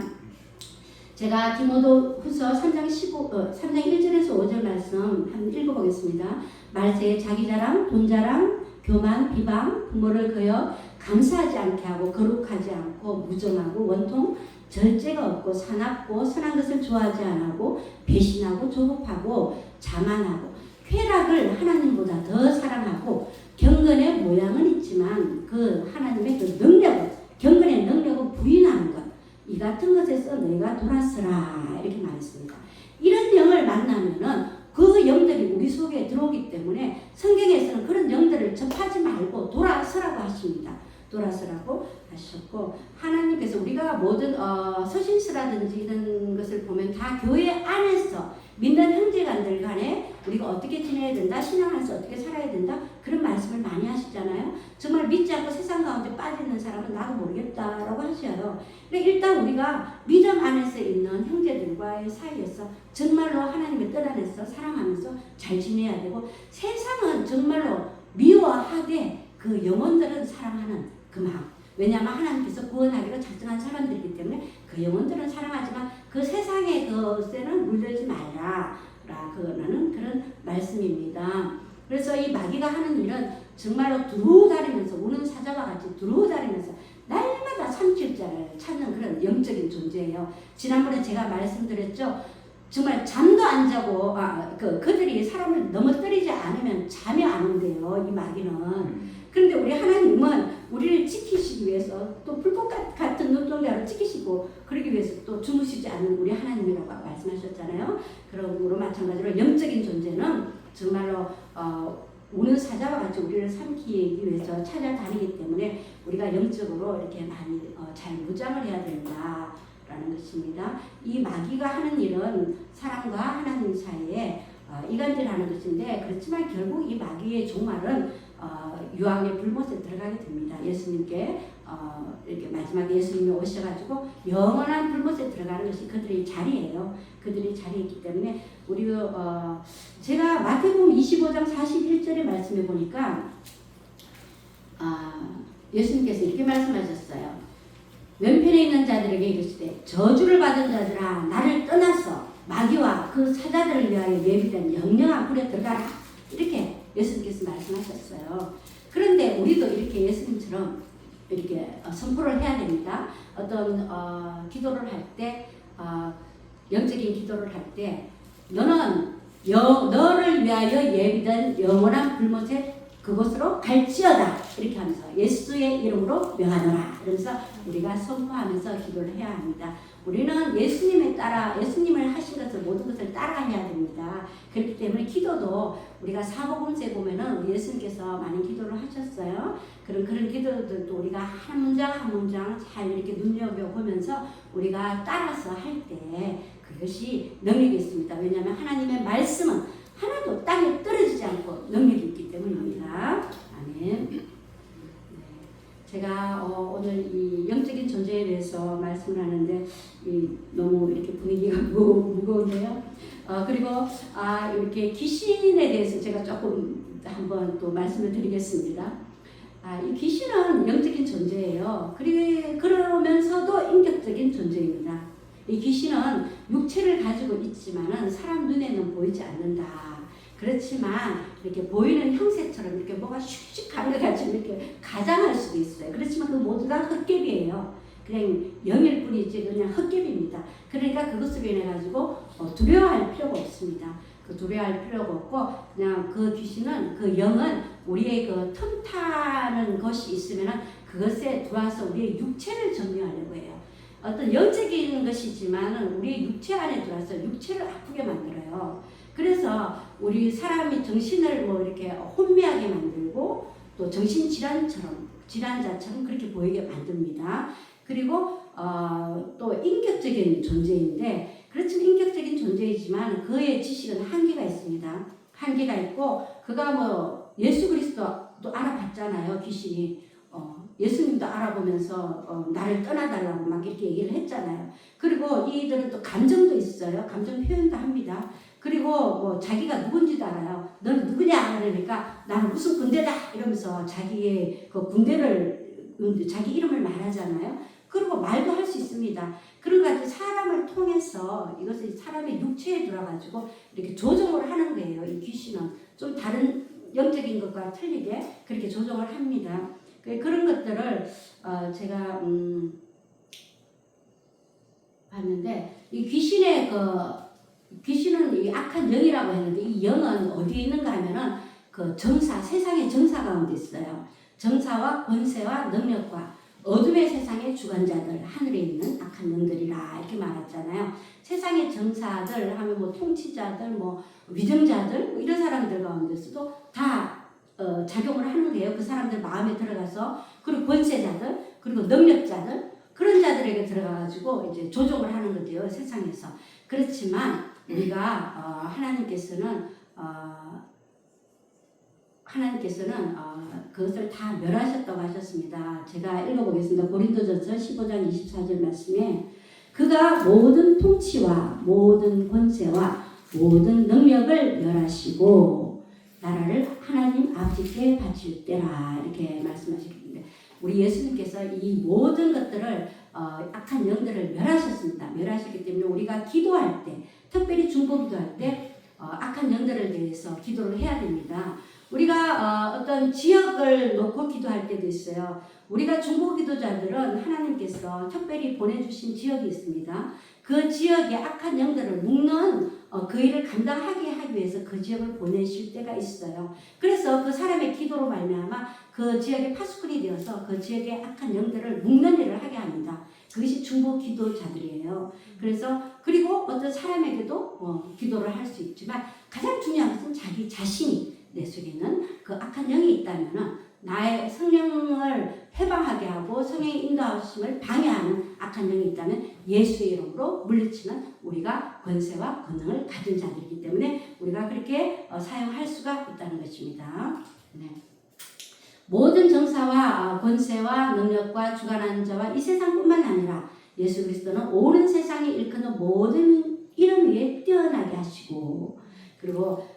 제가 디모데후서 3장 1절에서 5절 말씀 한번 읽어보겠습니다. 말세에 자기 자랑, 돈 자랑, 교만, 비방, 부모를 거여 감사하지 않게 하고 거룩하지 않고 무정하고 원통, 절제가 없고 사납고 선한 것을 좋아하지 않고 배신하고 조급하고 자만하고 쾌락을 하나님보다 더 사랑하고 경건의 모양은 있지만 그 하나님의 그 능력은 경건의 능력은 부인하는 것 이 같은 것에서 너희가 돌아서라 이렇게 말했습니다. 이런 영을 만나면은 그 영들이 우리 속에 들어오기 때문에 성경에서는 그런 영들을 접하지 말고 돌아서라고 하십니다. 돌아서라고 하셨고 하나님께서 우리가 모든 서신서라든지 이런 것을 보면 다 교회 안에서 믿는 형제간들 간에 우리가 어떻게 지내야 된다, 신앙 안에서 어떻게 살아야 된다, 그런 말씀을 많이 하시잖아요. 정말 믿지 않고 세상 가운데 빠지는 사람은 나도 모르겠다라고 하셔요. 그러니까 일단 우리가 믿음 안에서 있는 형제들과의 사이에서 정말로 하나님의 뜻 안에서 사랑하면서 잘 지내야 되고, 세상은 정말로 미워하되 그 영혼들은 사랑하는 그 마음. 왜냐하면 하나님께서 구원하기로 작정한 사람들이기 때문에 그 영혼들은 사랑하지만 그 세상의 것에는 물들지 말라. 그거는 그런 말씀입니다. 그래서 이 마귀가 하는 일은 정말로 두루다니면서 우는 사자와 같이 두루다니면서 날마다 삼킬자를 찾는 그런 영적인 존재예요. 지난번에 제가 말씀드렸죠. 정말 잠도 안 자고 그들이 사람을 넘어뜨리지 않으면 잠이 안 온대요. 이 마귀는. 그런데 우리 하나님은 우리를 지키시기 위해서 또 불꽃 같은 눈동자로 지키시고 그러기 위해서 또 주무시지 않는 우리 하나님이라고 말씀하셨잖아요. 그러므로 마찬가지로 영적인 존재는 정말로 우는 사자와 같이 우리를 삼키기 위해서 찾아다니기 때문에 우리가 영적으로 이렇게 많이 잘 무장을 해야 된다라는 것입니다. 이 마귀가 하는 일은 사람과 하나님 사이에 이간질하는 것인데, 그렇지만 결국 이 마귀의 종말은 유황의 불못에 들어가게 됩니다. 예수님께 이렇게 마지막에 예수님이 오셔가지고 영원한 불못에 들어가는 것이 그들의 자리예요. 그들의 자리이기 때문에 우리 제가 마태복음 25장 41절의 말씀에 보니까 예수님께서 이렇게 말씀하셨어요. 왼편에 있는 자들에게 이르시되 저주를 받은 자들아 나를 떠나서 마귀와 그 사자들을 위하여 예비된 영영한 불에 들어가라. 이렇게 예수님께서 말씀하셨어요. 그런데 우리도 이렇게 예수님처럼 이렇게 선포를 해야 됩니다. 어떤 기도를 할 때, 영적인 기도를 할 때, 너는 너를 위하여 예비된 영원한 불못에 그곳으로 갈지어다. 이렇게 하면서 예수의 이름으로 명하노라. 그래서 우리가 선포하면서 기도를 해야 합니다. 우리는 예수님을 하신 것을 모든 것을 따라해야 됩니다. 그렇기 때문에 기도도 우리가 사복음서에 보면은 우리 예수님께서 많은 기도를 하셨어요. 그런 기도들도 우리가 한 문장 한 문장 잘 이렇게 눈여겨보면서 우리가 따라서 할 때 그것이 능력이 있습니다. 왜냐하면 하나님의 말씀은 하나도 땅에 떨어지지 않고 능력이 있기 때문입니다. 아멘. 제가 오늘 이 영적인 존재에 대해서 말씀을 하는데 너무 이렇게 분위기가 무거운데요. 그리고 이렇게 귀신에 대해서 제가 조금 한번 또 말씀을 드리겠습니다. 이 귀신은 영적인 존재예요. 그러면서도 인격적인 존재입니다. 이 귀신은 육체를 가지고 있지만은 사람 눈에는 보이지 않는다. 그렇지만 이렇게 보이는 형세처럼 이렇게 뭐가 슉슉한 것 같이 이렇게 가장할 수도 있어요. 그렇지만 그 모두가 헛개비예요. 그냥 영일 뿐이지 그냥 헛개비입니다. 그러니까 그것으로 인해 가지고 두려워할 필요가 없습니다. 그 두려워할 필요가 없고 그냥 그 귀신은 그 영은 우리의 그 틈타는 것이 있으면은 그것에 들어와서 우리의 육체를 점유하려고 해요. 어떤 영적인 것이지만은 우리의 육체 안에 들어와서 육체를 아프게 만들어요. 그래서 우리 사람이 정신을 뭐 이렇게 혼미하게 만들고 또 질환자처럼 그렇게 보이게 만듭니다. 그리고 또 인격적인 존재인데, 그렇지만 인격적인 존재이지만 그의 지식은 한계가 있습니다. 한계가 있고 그가 뭐 예수 그리스도도 알아봤잖아요. 귀신이 예수님도 알아보면서 나를 떠나달라고 막 이렇게 얘기를 했잖아요. 그리고 이들은 또 감정도 있어요. 감정 표현도 합니다. 그리고 뭐 자기가 누군지도 알아요. 너는 누구냐? 그러니까 나는 무슨 군대다 이러면서 자기의 그 군대를 자기 이름을 말하잖아요. 그리고 말도 할 수 있습니다. 그러니까 사람을 통해서 이것을 사람의 육체에 들어가지고 이렇게 조종을 하는 거예요. 이 귀신은 좀 다른 영적인 것과 틀리게 그렇게 조종을 합니다. 그런 것들을 제가 봤는데, 이 귀신은 이 악한 영이라고 했는데 이 영은 어디에 있는가 하면은 그 세상의 정사 가운데 있어요. 정사와 권세와 능력과 어둠의 세상의 주관자들, 하늘에 있는 악한 영들이라 이렇게 말했잖아요. 세상의 정사들 하면 뭐 통치자들, 뭐 위정자들, 뭐 이런 사람들 가운데서도 다 작용을 하는 거예요. 그 사람들 마음에 들어가서, 그리고 권세자들, 그리고 능력자들, 그런 자들에게 들어가가지고 이제 조종을 하는 거죠, 세상에서. 그렇지만 우리가 하나님께서는 그것을 다 멸하셨다고 하셨습니다. 제가 읽어보겠습니다. 고린도전서 15장 24절 말씀에 그가 모든 통치와 모든 권세와 모든 능력을 멸하시고 나라를 하나님 아버지께 바칠 때라 이렇게 말씀하셨는데 우리 예수님께서 이 모든 것들을 악한 영들을 멸하셨습니다. 멸하셨기 때문에 우리가 기도할 때 특별히 중보 기도할 때 악한 영들을 대해서 기도를 해야 됩니다. 우리가 어떤 지역을 놓고 기도할 때도 있어요. 우리가 중보 기도자들은 하나님께서 특별히 보내주신 지역이 있습니다. 그 지역의 악한 영들을 묶는 그 일을 감당하게 하기 위해서 그 지역을 보내실 때가 있어요. 그래서 그 사람의 기도로 말미암아 그 지역의 파수꾼이 되어서 그 지역의 악한 영들을 묶는 일을 하게 합니다. 그것이 중보 기도자들이에요. 그리고 어떤 사람에게도 기도를 할 수 있지만 가장 중요한 것은 자기 자신이 내 속에는 그 악한 영이 있다면 나의 성령을 해방하게 하고 성령의 인도하심을 방해하는 악한 영이 있다면 예수의 이름으로 물리치는 우리가 권세와 권능을 가진 자들이기 때문에 우리가 그렇게 사용할 수가 있다는 것입니다. 네. 모든 정사와 권세와 능력과 주관하는 자와 이 세상뿐만 아니라 예수 그리스도는 오는 세상에 일컫는 모든 이름 위에 뛰어나게 하시고 그리고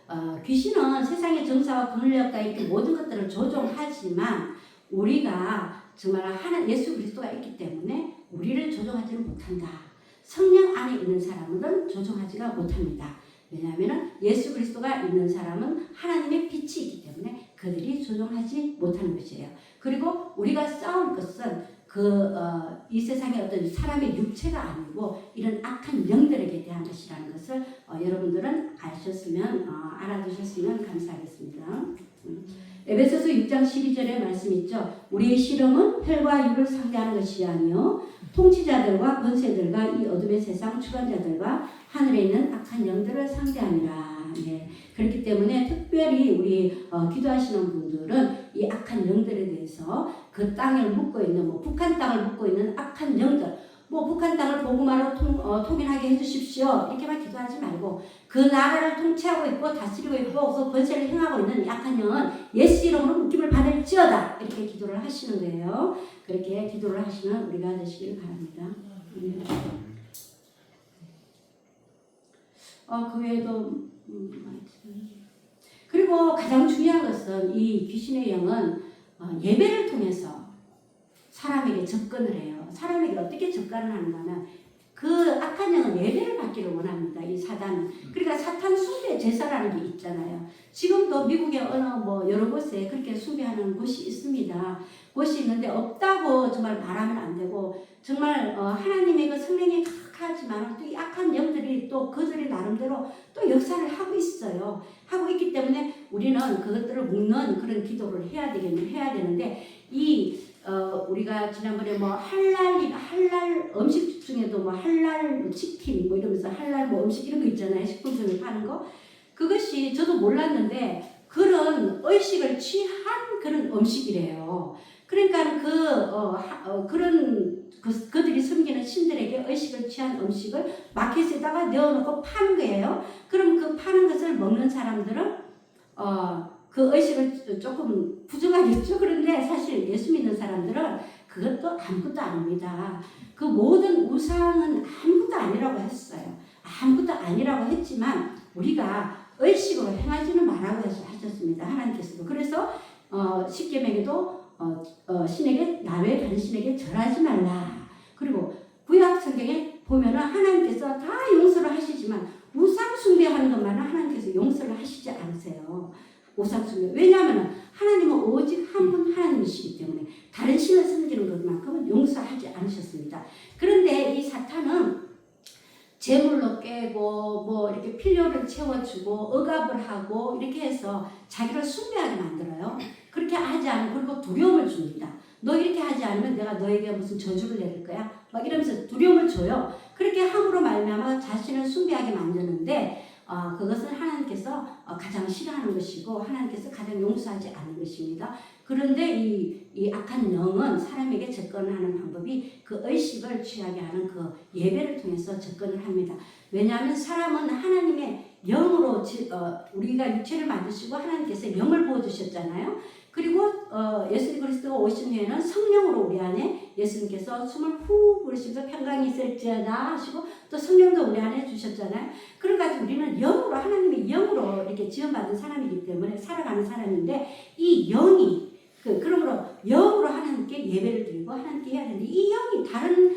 귀신은 세상의 정사와 권력과 이렇게 모든 것들을 조종하지만 우리가 정말 예수 그리스도가 있기 때문에 우리를 조종하지는 못한다. 성령 안에 있는 사람은 조종하지가 못합니다. 왜냐하면 예수 그리스도가 있는 사람은 하나님의 빛이 있기 때문에 그들이 조종하지 못하는 것이에요. 그리고 우리가 싸울 것은 이 세상의 어떤 사람의 육체가 아니고 이런 악한 영들에게 대한 것이라는 것을 여러분들은 알아두셨으면 감사하겠습니다. 에베소서 6장 12절에 말씀 있죠. 우리의 씨름은 혈과 육을 상대하는 것이 아니요 통치자들과 권세들과 이 어둠의 세상 주관자들과 하늘에 있는 악한 영들을 상대하니라. 네. 그렇기 때문에 특별히 우리 기도하시는 분들은 이 악한 영들에 대해서 그 땅을 묶고 있는 북한 땅을 묶고 있는 악한 영들 북한 땅을 복음화로 통일하게 해주십시오 이렇게만 기도하지 말고 그 나라를 통치하고 있고 다스리고 있고 그 권세를 행하고 있는 악한 영은 예수 이름으로 묶임을 받을지어다 이렇게 기도를 하시는 거예요. 그렇게 기도를 하시는 우리가 되시길 바랍니다. 그 외에도 그리고 가장 중요한 것은 이 귀신의 영은 예배를 통해서 사람에게 접근을 해요. 사람에게 어떻게 접근을 하는가는 그 악한 영은 예배를 받기를 원합니다. 이 사단은. 그러니까 사탄 숭배 제사라는 게 있잖아요. 지금도 미국의 어느 여러 곳에 그렇게 숭배하는 곳이 있습니다. 곳이 있는데 없다고 정말 말하면 안 되고 정말 하나님의 그 성령이 하지만 또 이 악한 영들이 또 그들이 나름대로 또 역사를 하고 있어요. 하고 있기 때문에 우리는 그것들을 묶는 그런 기도를 해야 되는데 우리가 지난번에 할랄 음식 중에도 할랄 치킨 이러면서 할랄 음식 이런 거 있잖아요. 식품점에 파는 거. 그것이 저도 몰랐는데 그런 의식을 취한 그런 음식이래요. 그러니까 그들이 섬기는 신들에게 의식을 취한 음식을 마켓에다가 넣어놓고 파는 거예요. 그럼 그 파는 것을 먹는 사람들은 그 의식을 조금 부정하겠죠. 그런데 사실 예수 믿는 사람들은 그것도 아무것도 아닙니다. 그 모든 우상은 아무것도 아니라고 했어요. 아무것도 아니라고 했지만 우리가 의식으로 행하지는 말라고 하셨습니다. 하나님께서도. 그래서 십계명에도 신에게 남의 다른 신에게 절하지 말라. 그리고 구약 성경에 보면은 하나님께서 다 용서를 하시지만 우상 숭배하는 것만은 하나님께서 용서를 하시지 않으세요. 우상 숭배. 왜냐하면 하나님은 오직 한 분 하나님이시기 때문에 다른 신을 섬기는 것만큼은 용서하지 않으셨습니다. 그런데 이 사탄은 재물로 깨고 이렇게 필요를 채워주고 억압을 하고 이렇게 해서 자기를 숭배하게 만들어요. 그렇게 하지 않으면 그리고 두려움을 줍니다. 너 이렇게 하지 않으면 내가 너에게 무슨 저주를 내릴 거야? 이러면서 두려움을 줘요. 그렇게 함으로 말미암아 자신을 숭배하게 만드는데 그것은 하나님께서 가장 싫어하는 것이고 하나님께서 가장 용서하지 않는 것입니다. 그런데 이 악한 영은 사람에게 접근하는 방법이 그 의식을 취하게 하는 그 예배를 통해서 접근을 합니다. 왜냐하면 사람은 하나님의 영으로 우리가 육체를 만드시고 하나님께서 영을 부어주셨잖아요. 그리고 예수 그리스도가 오신 후에는 성령으로 우리 안에 예수님께서 숨을 후 부르시면서 평강이 있을지어다 하시고 또 성령도 우리 안에 주셨잖아요. 그래가지고 우리는 영으로 하나님의 영으로 이렇게 지원받은 사람이기 때문에 살아가는 사람인데 이 영이 그러므로 영으로 하나님께 예배를 드리고 하나님께 해야 되는데 이 영이 다른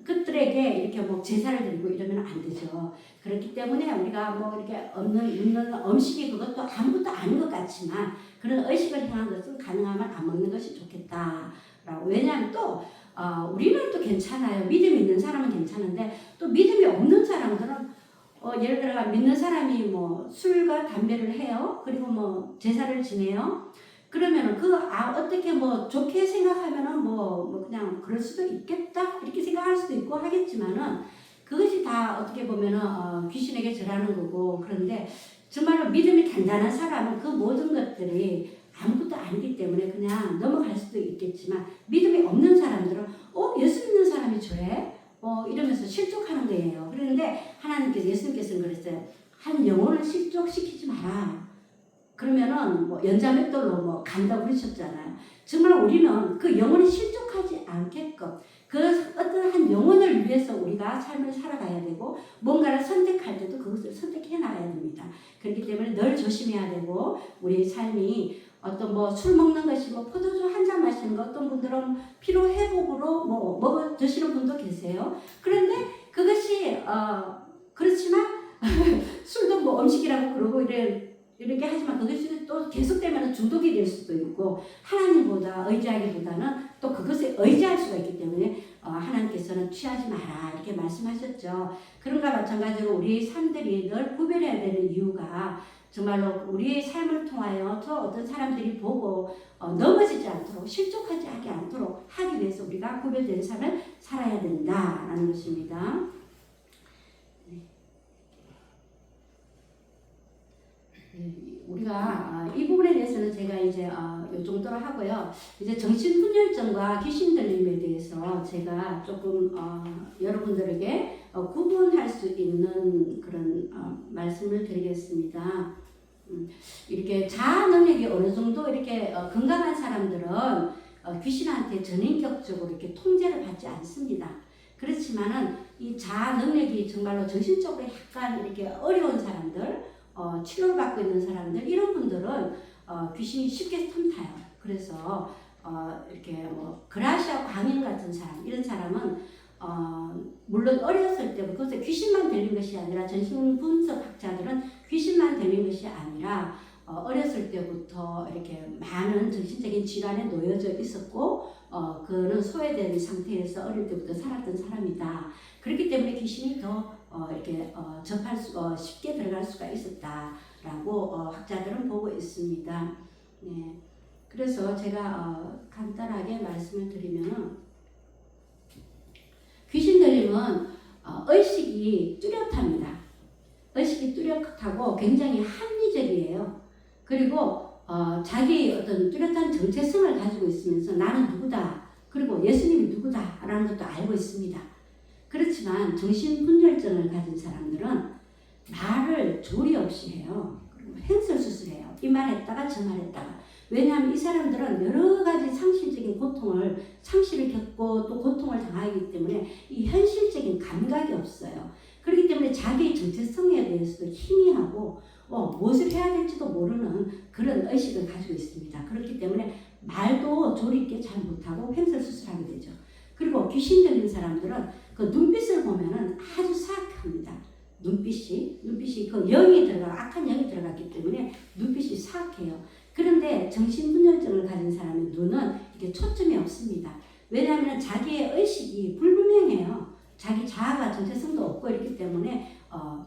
것들에게 이렇게 뭐 제사를 드리고 이러면 안 되죠. 그렇기 때문에 우리가 뭐 이렇게 먹는 음식이 그것도 아무것도 아닌 것 같지만 그런 의식을 행한 것은 가능하면 안 먹는 것이 좋겠다라고. 왜냐하면 또 우리는 또 괜찮아요. 믿음이 있는 사람은 괜찮은데 또 믿음이 없는 사람들은 예를 들어 믿는 사람이 뭐 술과 담배를 해요. 그리고 뭐 제사를 지내요. 그러면은 어떻게 뭐 좋게 생각하면은 뭐 그냥 그럴 수도 있겠다 이렇게 생각할 수도 있고 하겠지만은 그것이 다 어떻게 보면은 귀신에게 절하는 거고. 그런데 정말로 믿음이 단단한 사람은 그 모든 것들이 아무것도 아니기 때문에 그냥 넘어갈 수도 있겠지만 믿음이 없는 사람들은 예수 믿는 사람이 저래? 이러면서 실족하는 거예요. 그런데 예수님께서는 그랬어요. 한 영혼을 실족시키지 마라. 그러면은 뭐 연자맷돌로 뭐 간다고 그러셨잖아요. 정말 우리는 그 영혼이 실족하지 않게끔 그 어떤 한 영혼을 위해서 우리가 삶을 살아가야 되고 뭔가를 선택할 때도 그것을 선택해 나가야 됩니다. 그렇기 때문에 늘 조심해야 되고 우리의 삶이 어떤 뭐 술 먹는 것이 뭐 포도주 한 잔 마시는 거 어떤 분들은 피로 회복으로 뭐 먹어 드시는 분도 계세요. 그런데 그것이 그렇지만 술도 뭐 음식이라고 그러고 이렇게 하지만 그것이 또 계속되면 중독이 될 수도 있고 하나님보다 의지하기보다는 또 그것에 의지할 수가 있기 때문에 하나님께서는 취하지 마라 이렇게 말씀하셨죠. 그런가 마찬가지로 우리의 삶들이 늘 구별해야 되는 이유가 정말로 우리의 삶을 통하여 또 어떤 사람들이 보고 넘어지지 않도록 실족하지 않도록 하기 위해서 우리가 구별된 삶을 살아야 된다라는 것입니다. 우리가 이 부분에 대해서는 제가 이제 요 정도로 하고요. 이제 정신분열증과 귀신 들림에 대해서 제가 조금 여러분들에게 구분할 수 있는 그런 말씀을 드리겠습니다. 이렇게 자아 능력이 어느 정도 이렇게 건강한 사람들은 귀신한테 전인격적으로 이렇게 통제를 받지 않습니다. 그렇지만은 이 자아 능력이 정말로 정신적으로 약간 이렇게 어려운 사람들, 치료를 받고 있는 사람들 이런 분들은 귀신이 쉽게 틈타요. 그래서 이렇게 뭐 그라시아 광인 같은 사람 이런 사람은 물론 어렸을 때부터 그것에 귀신만 들린 것이 아니라 정신분석학자들은 귀신만 들린 것이 아니라 어렸을 때부터 이렇게 많은 정신적인 질환에 놓여져 있었고 그는 소외된 상태에서 어릴 때부터 살았던 사람이다. 그렇기 때문에 귀신이 더 이렇게 쉽게 들어갈 수가 있었다라고 학자들은 보고 있습니다. 네. 그래서 제가 간단하게 말씀을 드리면은 귀신 들림은 의식이 뚜렷합니다. 의식이 뚜렷하고 굉장히 합리적이에요. 그리고 자기 어떤 뚜렷한 정체성을 가지고 있으면서 나는 누구다. 그리고 예수님이 누구다라는 것도 알고 있습니다. 그렇지만 정신분열증을 가진 사람들은 말을 조리 없이 해요. 그리고 횡설수설해요. 이 말 했다가 저 말 했다가. 왜냐하면 이 사람들은 여러 가지 상실적인 상실을 겪고 또 고통을 당하기 때문에 이 현실적인 감각이 없어요. 그렇기 때문에 자기의 정체성에 대해서도 희미하고 무엇을 해야 될지도 모르는 그런 의식을 가지고 있습니다. 그렇기 때문에 말도 조리 있게 잘 못하고 횡설수설하게 되죠. 그리고 귀신 들린 사람들은 그 눈빛을 보면은 아주 사악합니다. 눈빛이 그 악한 영이 들어갔기 때문에 눈빛이 사악해요. 그런데 정신분열증을 가진 사람의 눈은 이게 초점이 없습니다. 왜냐하면 자기의 의식이 불분명해요. 자기 자아가 정체성도 없고 이렇기 때문에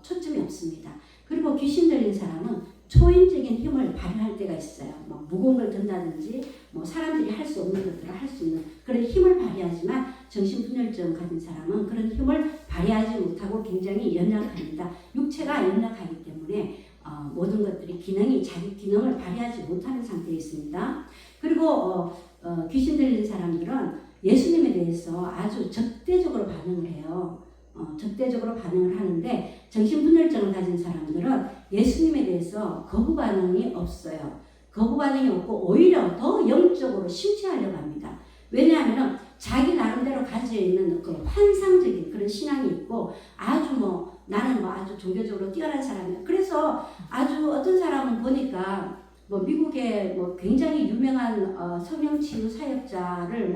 초점이 없습니다. 그리고 귀신 들린 사람은 초인적인 힘을 발휘할 때가 있어요. 뭐 무거운 걸 든다든지 뭐 사람들이 할 수 없는 것들을 할 수 있는 그런 힘을 발휘하지만 정신분열증 가진 사람은 그런 힘을 발휘하지 못하고 굉장히 연약합니다. 육체가 연약하기 때문에 모든 것들이 자기 기능을 발휘하지 못하는 상태에 있습니다. 그리고 귀신 들린 사람들은 예수님에 대해서 아주 적대적으로 반응을 해요. 적대적으로 반응을 하는데 정신분열증을 가진 사람들은 예수님에 대해서 거부 반응이 없어요. 거부 반응이 없고 오히려 더 영적으로 심취하려고 합니다. 왜냐하면 자기 나름대로 가지고 있는 그 환상적인 그런 신앙이 있고 아주 나는 아주 종교적으로 뛰어난 사람이야. 그래서 아주 어떤 사람은 보니까 미국의 굉장히 유명한 성형치유 사역자를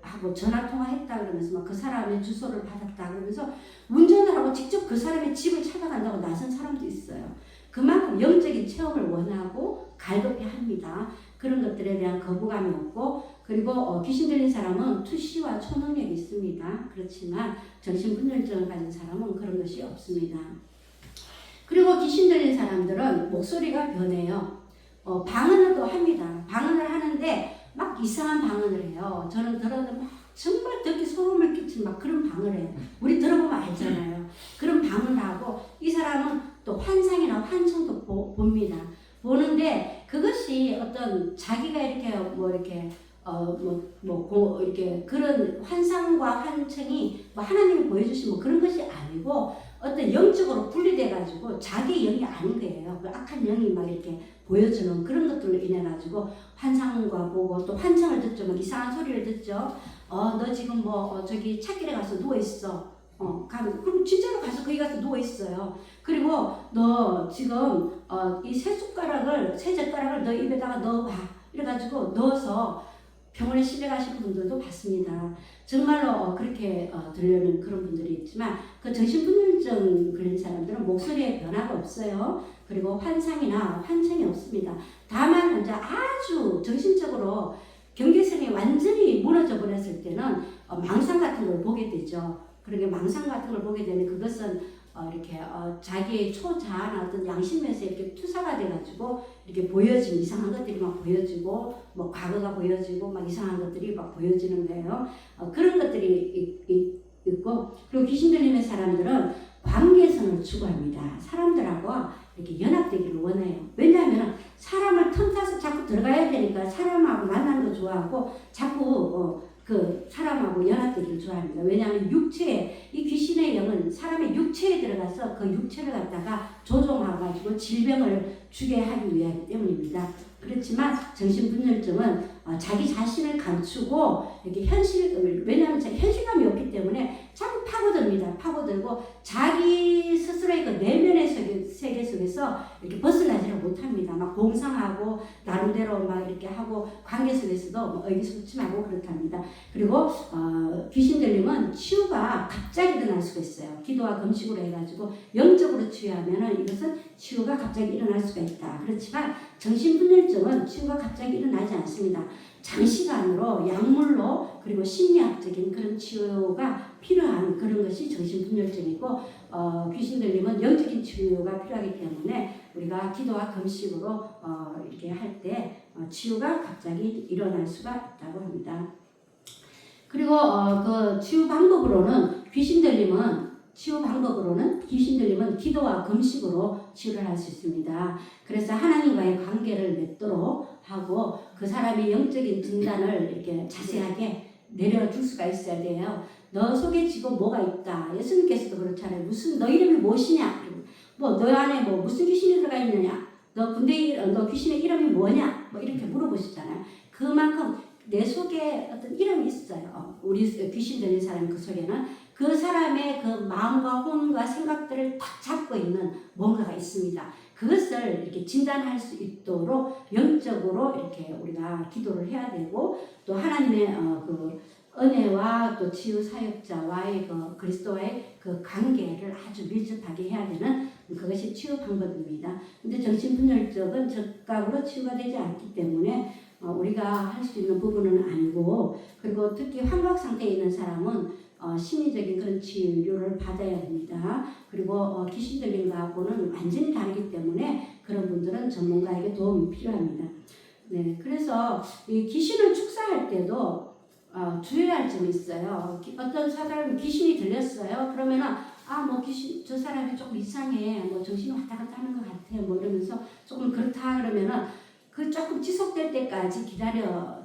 하고 전화 통화했다 그러면서 그 사람의 주소를 받았다 그러면서 운전을 하고 직접 그 사람의 집을 찾아간다고 나선 사람도 있어요. 그만큼 영적인 체험을 원하고 갈급해 합니다. 그런 것들에 대한 거부감이 없고 그리고 귀신 들린 사람은 투시와 초능력이 있습니다. 그렇지만 정신분열증을 가진 사람은 그런 것이 없습니다. 그리고 귀신 들린 사람들은 목소리가 변해요. 방언도 합니다. 방언을 하는데 막 이상한 방언을 해요. 저는 들어도 막 정말 듣기 소름을 끼친 막 그런 방언을 해요. 우리 들어보면 알잖아요. 그런 방언을 하고 이 사람은 또 환상이나 환청도 봅니다. 보는데 그것이 어떤 자기가 이렇게 이렇게 그런 환상과 환청이 하나님이 보여주신 그런 것이 아니고 어떤 영적으로 분리돼가지고 자기 영이 아닌 거예요. 그 악한 영이 막 이렇게 보여주는 그런 것들로 인해가지고 환상과 보고 또 환청을 듣죠. 막 이상한 소리를 듣죠. 너 지금 저기 찾길에 가서 누워있어. 그럼 진짜로 가서 거기 가서 누워있어요. 그리고 너 지금 이 새 젓가락을 너 입에다가 넣어봐. 이래가지고 넣어서 병원에 실려 가시는 분들도 봤습니다. 정말로 그렇게 들려는 그런 분들이 있지만 그 정신분열증 걸린 사람들은 목소리에 변화가 없어요. 그리고 환상이나 환청이 없습니다. 다만 이제 아주 정신적으로 경계선이 완전히 무너져 버렸을 때는 망상 같은 걸 보게 되죠. 그러게 망상 같은 걸 보게 되면 그것은 이렇게 자기의 초자아나 어떤 양심에서 이렇게 투사가 돼가지고 이렇게 보여지는 이상한 것들이 막 보여지고 과거가 보여지고 막 이상한 것들이 막 보여지는 거예요. 그런 것들이 있고 그리고 귀신 들리는 사람들은 관계성을 추구합니다. 사람들하고 이렇게 연합되기를 원해요. 왜냐하면 사람을 틈타서 자꾸 들어가야 되니까 사람하고 만나는 거 좋아하고 자꾸 그 사람하고 연합되기를 좋아합니다. 왜냐하면 이 귀신의 영은 사람의 육체에 들어가서 그 육체를 갖다가 조종해가지고 질병을 주게 하기 위하기 때문입니다. 그렇지만 정신분열증은 자기 자신을 감추고 이렇게 왜냐하면 현실감이 없기 때문에 자꾸 파고듭니다. 파고들고 자기 스스로의 그 내면의 세계 속에서 이렇게 벗어나지를 못합니다. 막 공상하고 나름대로 막 이렇게 하고 관계 속에서도 의기소침하고 그렇답니다. 그리고 귀신 들림은 치유가 갑자기 일어날 수가 있어요. 기도와 금식으로 해가지고 영적으로 치유하면은 이것은 치유가 갑자기 일어날 수가 있다. 그렇지만 정신분열증은 치유가 갑자기 일어나지 않습니다. 장시간으로 약물로 그리고 심리학적인 그런 치유가 필요한 그런 것이 정신분열증이고 귀신 들림은 영적인 치유가 필요하기 때문에 우리가 기도와 금식으로 이렇게 할 때 치유가 갑자기 일어날 수가 있다고 합니다. 그리고 그 치유 방법으로는 귀신 들림은 기도와 금식으로 치유를 할 수 있습니다. 그래서 하나님과의 관계를 맺도록 하고 그 사람의 영적인 진단을 이렇게 자세하게 내려줄 수가 있어야 돼요. 너 속에 지금 뭐가 있다. 예수님께서도 그렇잖아요. 너 이름이 무엇이냐? 너 안에 무슨 귀신이 들어가 있느냐? 너 귀신의 이름이 뭐냐? 이렇게 물어보시잖아요. 그만큼 내 속에 어떤 이름이 있어요. 우리 귀신 들린 사람 그 속에는 그 사람의 그 마음과 혼과 생각들을 딱 잡고 있는 뭔가가 있습니다. 그것을 이렇게 진단할 수 있도록 영적으로 이렇게 우리가 기도를 해야 되고 또 하나님의 그 은혜와 또 치유 사역자와의 그리스도와의 그 관계를 아주 밀접하게 해야 되는 그것이 치유 방법입니다. 근데 정신분열증은 적극적으로 치유가 되지 않기 때문에 우리가 할 수 있는 부분은 아니고 그리고 특히 환각 상태에 있는 사람은 심리적인 그런 치료를 받아야 됩니다. 그리고 귀신 들린 거하고는 완전히 다르기 때문에 그런 분들은 전문가에게 도움이 필요합니다. 네, 그래서 이 귀신을 축사할 때도 주의할 점이 있어요. 어떤 사람은 귀신이 들렸어요. 그러면은 뭐 귀신 저 사람이 조금 이상해, 뭐 정신이 왔다 갔다 하는 것 같아, 뭐 이러면서 조금 그렇다 그러면은 그 조금 지속될 때까지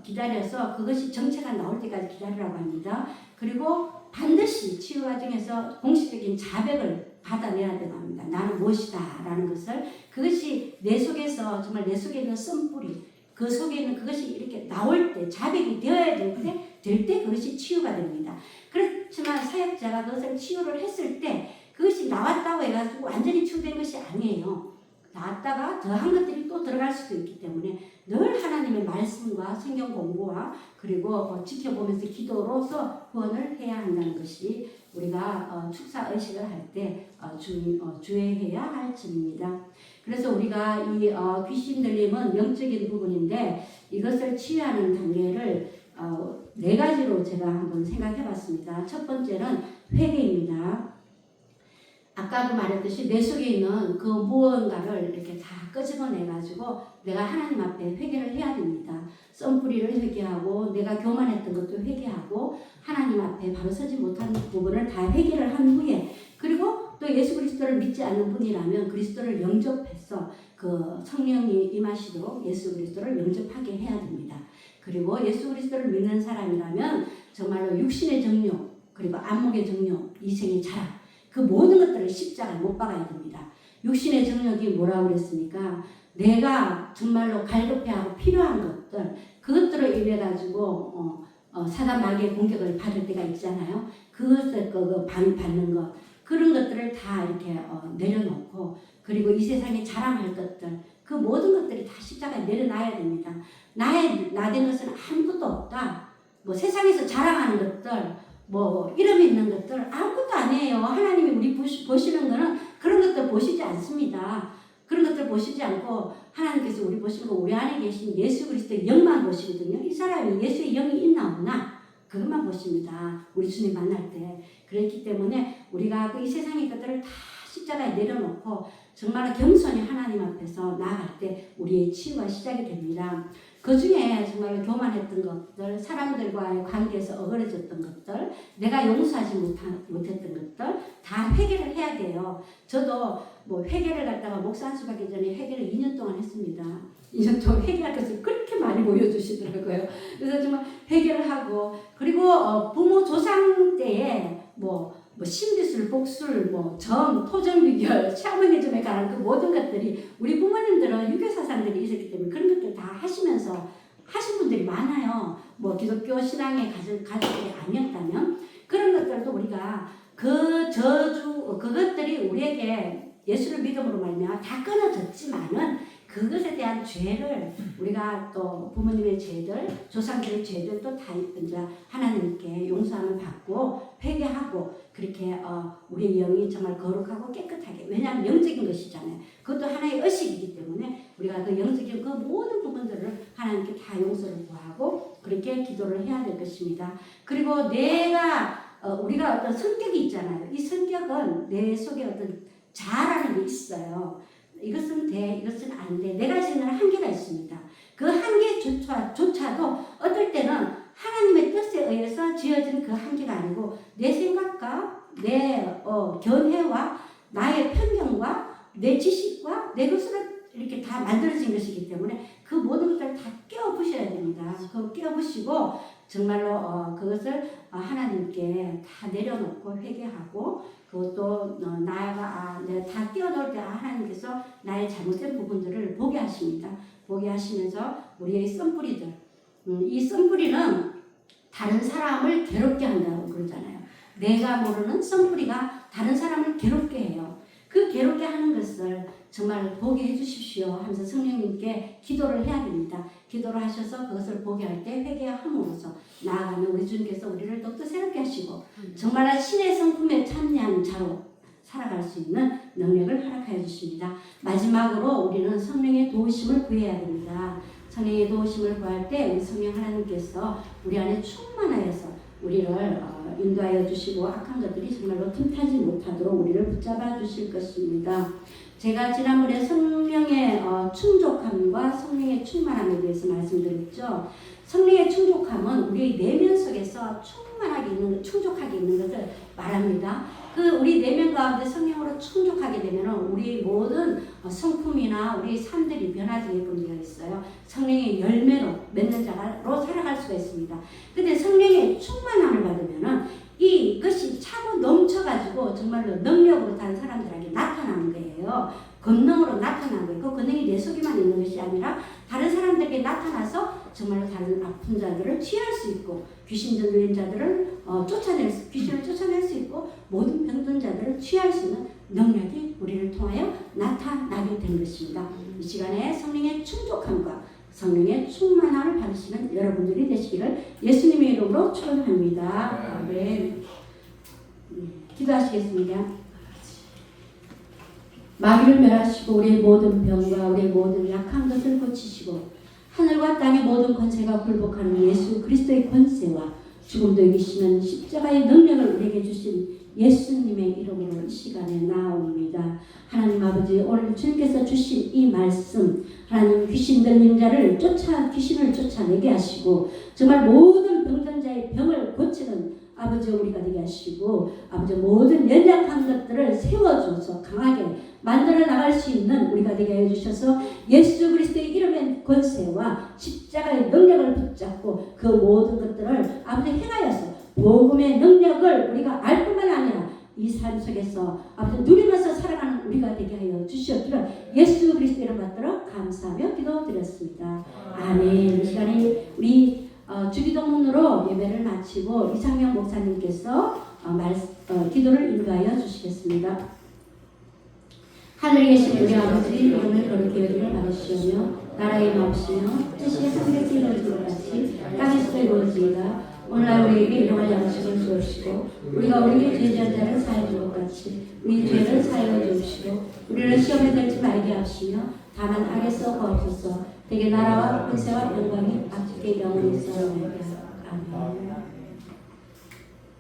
기다려서 그것이 정체가 나올 때까지 기다리라고 합니다. 그리고 반드시 치유 과정에서 공식적인 자백을 받아내야 되고 합니다. 나는 무엇이다 라는 것을, 그것이 내 속에서 정말 내 속에 있는 쓴뿌리, 그 속에 있는 그것이 이렇게 나올 때, 자백이 되어야 될 때 그것이 치유가 됩니다. 그렇지만 사역자가 그것을 치유를 했을 때 그것이 나왔다고 해가지고 완전히 치유된 것이 아니에요. 나왔다가 더한 것들이 또 들어갈 수도 있기 때문에 늘 하나님의 말씀과 성경 공부와 그리고 지켜보면서 기도로서 후원을 해야 한다는 것이 우리가 축사 의식을 할 때 주의해야 할 점입니다. 그래서 우리가 이 귀신 들림은 영적인 부분인데 이것을 치유하는 단계를 4가지로 제가 한번 생각해 봤습니다. 첫 번째는 회개입니다. 아까도 말했듯이 내 속에 있는 그 무언가를 이렇게 다 끄집어내가지고 내가 하나님 앞에 회개를 해야 됩니다. 썬뿌리를 회개하고 내가 교만했던 것도 회개하고 하나님 앞에 바로 서지 못한 부분을 다 회개를 한 후에, 그리고 또 예수 그리스도를 믿지 않는 분이라면 그리스도를 영접해서 그 성령이 임하시도록 예수 그리스도를 영접하게 해야 됩니다. 그리고 예수 그리스도를 믿는 사람이라면 정말로 육신의 정욕 그리고 안목의 정욕, 이생의 자랑, 그 모든 것들을 십자가에 못 박아야 됩니다. 육신의 정욕이 뭐라고 그랬습니까? 내가 정말로 갈급해하고 필요한 것들, 그것들을 인해 가지고 사단 마귀의 공격을 받을 때가 있잖아요. 그것을 받는 것, 그런 것들을 다 이렇게 내려놓고, 그리고 이 세상에 자랑할 것들, 그 모든 것들이 다 십자가에 내려놔야 됩니다. 나된 것은 아무것도 없다. 뭐 세상에서 자랑하는 것들, 뭐 이름 있는 것들 아무것도 아니에요. 하나님이 우리 보시는 거는 그런 것들 보시지 않습니다. 그런 것들 보시지 않고 하나님께서 우리 보시는 거, 우리 안에 계신 예수 그리스도의 영만 보시거든요. 이 사람이 예수의 영이 있나 없나 그것만 보십니다. 우리 주님 만날 때. 그렇기 때문에 우리가 그 이 세상의 것들을 다 십자가에 내려놓고 정말 겸손히 하나님 앞에서 나아갈 때 우리의 치유가 시작이 됩니다. 그 중에 정말 교만했던 것들, 사람들과의 관계에서 어그러졌던 것들, 내가 용서하지 못했던 것들 다 회개를 해야 돼요. 저도 뭐 회개를 갖다가 목사 안수 받기 전에 회개를 2년 동안 했습니다. 2년 동안 회개할 것을 그렇게 많이 보여주시더라고요. 그래서 정말 회개를 하고, 그리고 부모 조상 때에 뭐 신비술, 복술, 토정 비결, 샤머니즘에 관한 그 모든 것들이 우리 부모님들은 유교 사상들이 있었기 때문에 그런 것들 다 하시면서 하신 분들이 많아요. 기독교 신앙의 가족들이 아니었다면 그런 것들도 우리가 그 저주 그것들이 우리에게 예수를 믿음으로 말미암아 다 끊어졌지만은 그것에 대한 죄를 우리가 또 부모님의 죄들, 조상들의 죄들도 다 이제 하나님께 용서함을 받고 회개하고 그렇게 우리의 영이 정말 거룩하고 깨끗하게, 왜냐하면 영적인 것이잖아요. 그것도 하나의 의식이기 때문에 우리가 그 영적인 그 모든 부분들을 하나님께 다 용서를 구하고 그렇게 기도를 해야 될 것입니다. 그리고 우리가 어떤 성격이 있잖아요. 이 성격은 내 속에 어떤 자아라는 게 있어요. 이것은 돼, 이것은 안 돼. 내가 지는 한계가 있습니다. 그 한계조차도 어떨 때는 하나님의 뜻에 의해서 지어진 그 한계가 아니고 내 생각과 내 견해와 나의 편견과 내 지식과 내 것으로 이렇게 다 만들어진 것이기 때문에 그 모든 것들을 다 깨어부셔야 됩니다. 그 깨어부시고 정말로 그것을 하나님께 다 내려놓고 회개하고, 그것도 내가 다 띄워놓을 때 하나님께서 나의 잘못된 부분들을 보게 하십니다. 보게 하시면서 우리의 썬뿌리들, 이 썬뿌리는 다른 사람을 괴롭게 한다고 그러잖아요. 내가 모르는 썬뿌리가 다른 사람을 괴롭게 해요. 그 괴롭게 하는 것을 정말 보게 해주십시오 하면서 성령님께 기도를 해야 됩니다. 기도를 하셔서 그것을 보게 할 때 회개함으로써 나아가면 우리 주님께서 우리를 더욱더 새롭게 하시고 정말 신의 성품에 참여한 자로 살아갈 수 있는 능력을 허락하여 주십니다. 마지막으로 우리는 성령의 도우심을 구해야 됩니다. 성령의 도우심을 구할 때 우리 성령 하나님께서 우리 안에 충만하여서 우리를 인도하여 주시고 악한 것들이 정말로 틈타지 못하도록 우리를 붙잡아 주실 것입니다. 제가 지난번에 성령의 충족함과 성령의 충만함에 대해서 말씀드렸죠. 성령의 충족함은 우리 내면 속에서 충족하게 있는 것을 말합니다. 우리 내면 가운데 성령으로 충족하게 되면 우리 모든 성품이나 우리 삶들이 변화되게끔 되어 있어요. 성령의 열매로 맺는 자로 살아갈 수가 있습니다. 근데 성령의 충만함을 받으면 이것이 차고 넘쳐가지고 정말로 능력으로 다른 사람들에게 나타나는 거예요. 권능으로 나타나는 거예요. 그 권능이 내 속에만 있는 것이 아니라 다른 사람들에게 나타나서 정말로 다른 아픈 자들을 치유할 수 있고 귀신 들린 자들을 귀신을 쫓아낼 수 있고 모든 병든 자들을 치유할 수 있는 능력이 우리를 통하여 나타나게 된 것입니다. 이 시간에 성령의 충족함과 성령의 충만함을 받으시는 여러분들이 되시기를 예수님의 이름으로 축원합니다. 아멘. 기도하시겠습니다. 마귀를 멸하시고 우리의 모든 병과 우리의 모든 약한 것을 고치시고 하늘과 땅의 모든 권세가 굴복하는 예수 그리스도의 권세와 죽음도 이기시는 십자가의 능력을 우리에게 주신 예수님의 이름으로 이 시간에 나옵니다. 하나님 아버지, 오늘 주님께서 주신 이 말씀, 하나님 귀신 들린 자를 귀신을 쫓아내게 하시고 정말 모든 병든 자의 병을 고치는 아버지 우리가 되게 하시고 아버지 모든 연약한 것들을 세워줘서 강하게 만들어 나갈 수 있는 우리가 되게 해주셔서 예수 그리스도의 이름의 권세와 십자가의 능력을 붙잡고 그 모든 것들을 아버지 행하여서 복음의 능력을 우리가 알 뿐만 아니라 이 삶 속에서 아버지 누리면서 살아가는 우리가 되게 하여 주시옵기를 예수 그리스도 이름 받들어 감사하며 기도드렸습니다. 아멘. 이 시간에 우리 주기도문으로 예배를 마치고 이상명 목사님께서 기도를 인도하여 주시겠습니다. 하늘에 계신 우리 아버지 이름을 거룩히 여김을 받으시오며 나라의 마옵시며 뜻이 하늘에서 이루어진 것 같이 땅에서도 이루어지이다. 오늘날 우리에게 일용할 양식을 주옵시고 우리가 우리에게 죄지은 자를 사하여 줄 것 같이 우리 죄를 사하여 주옵시고 우리를 시험에 들지 말게 하시며 다만 악에서 구하옵소서. 대개 나라와 권세와 영광이 아버지께 영원히 있사옵나이다. 아멘.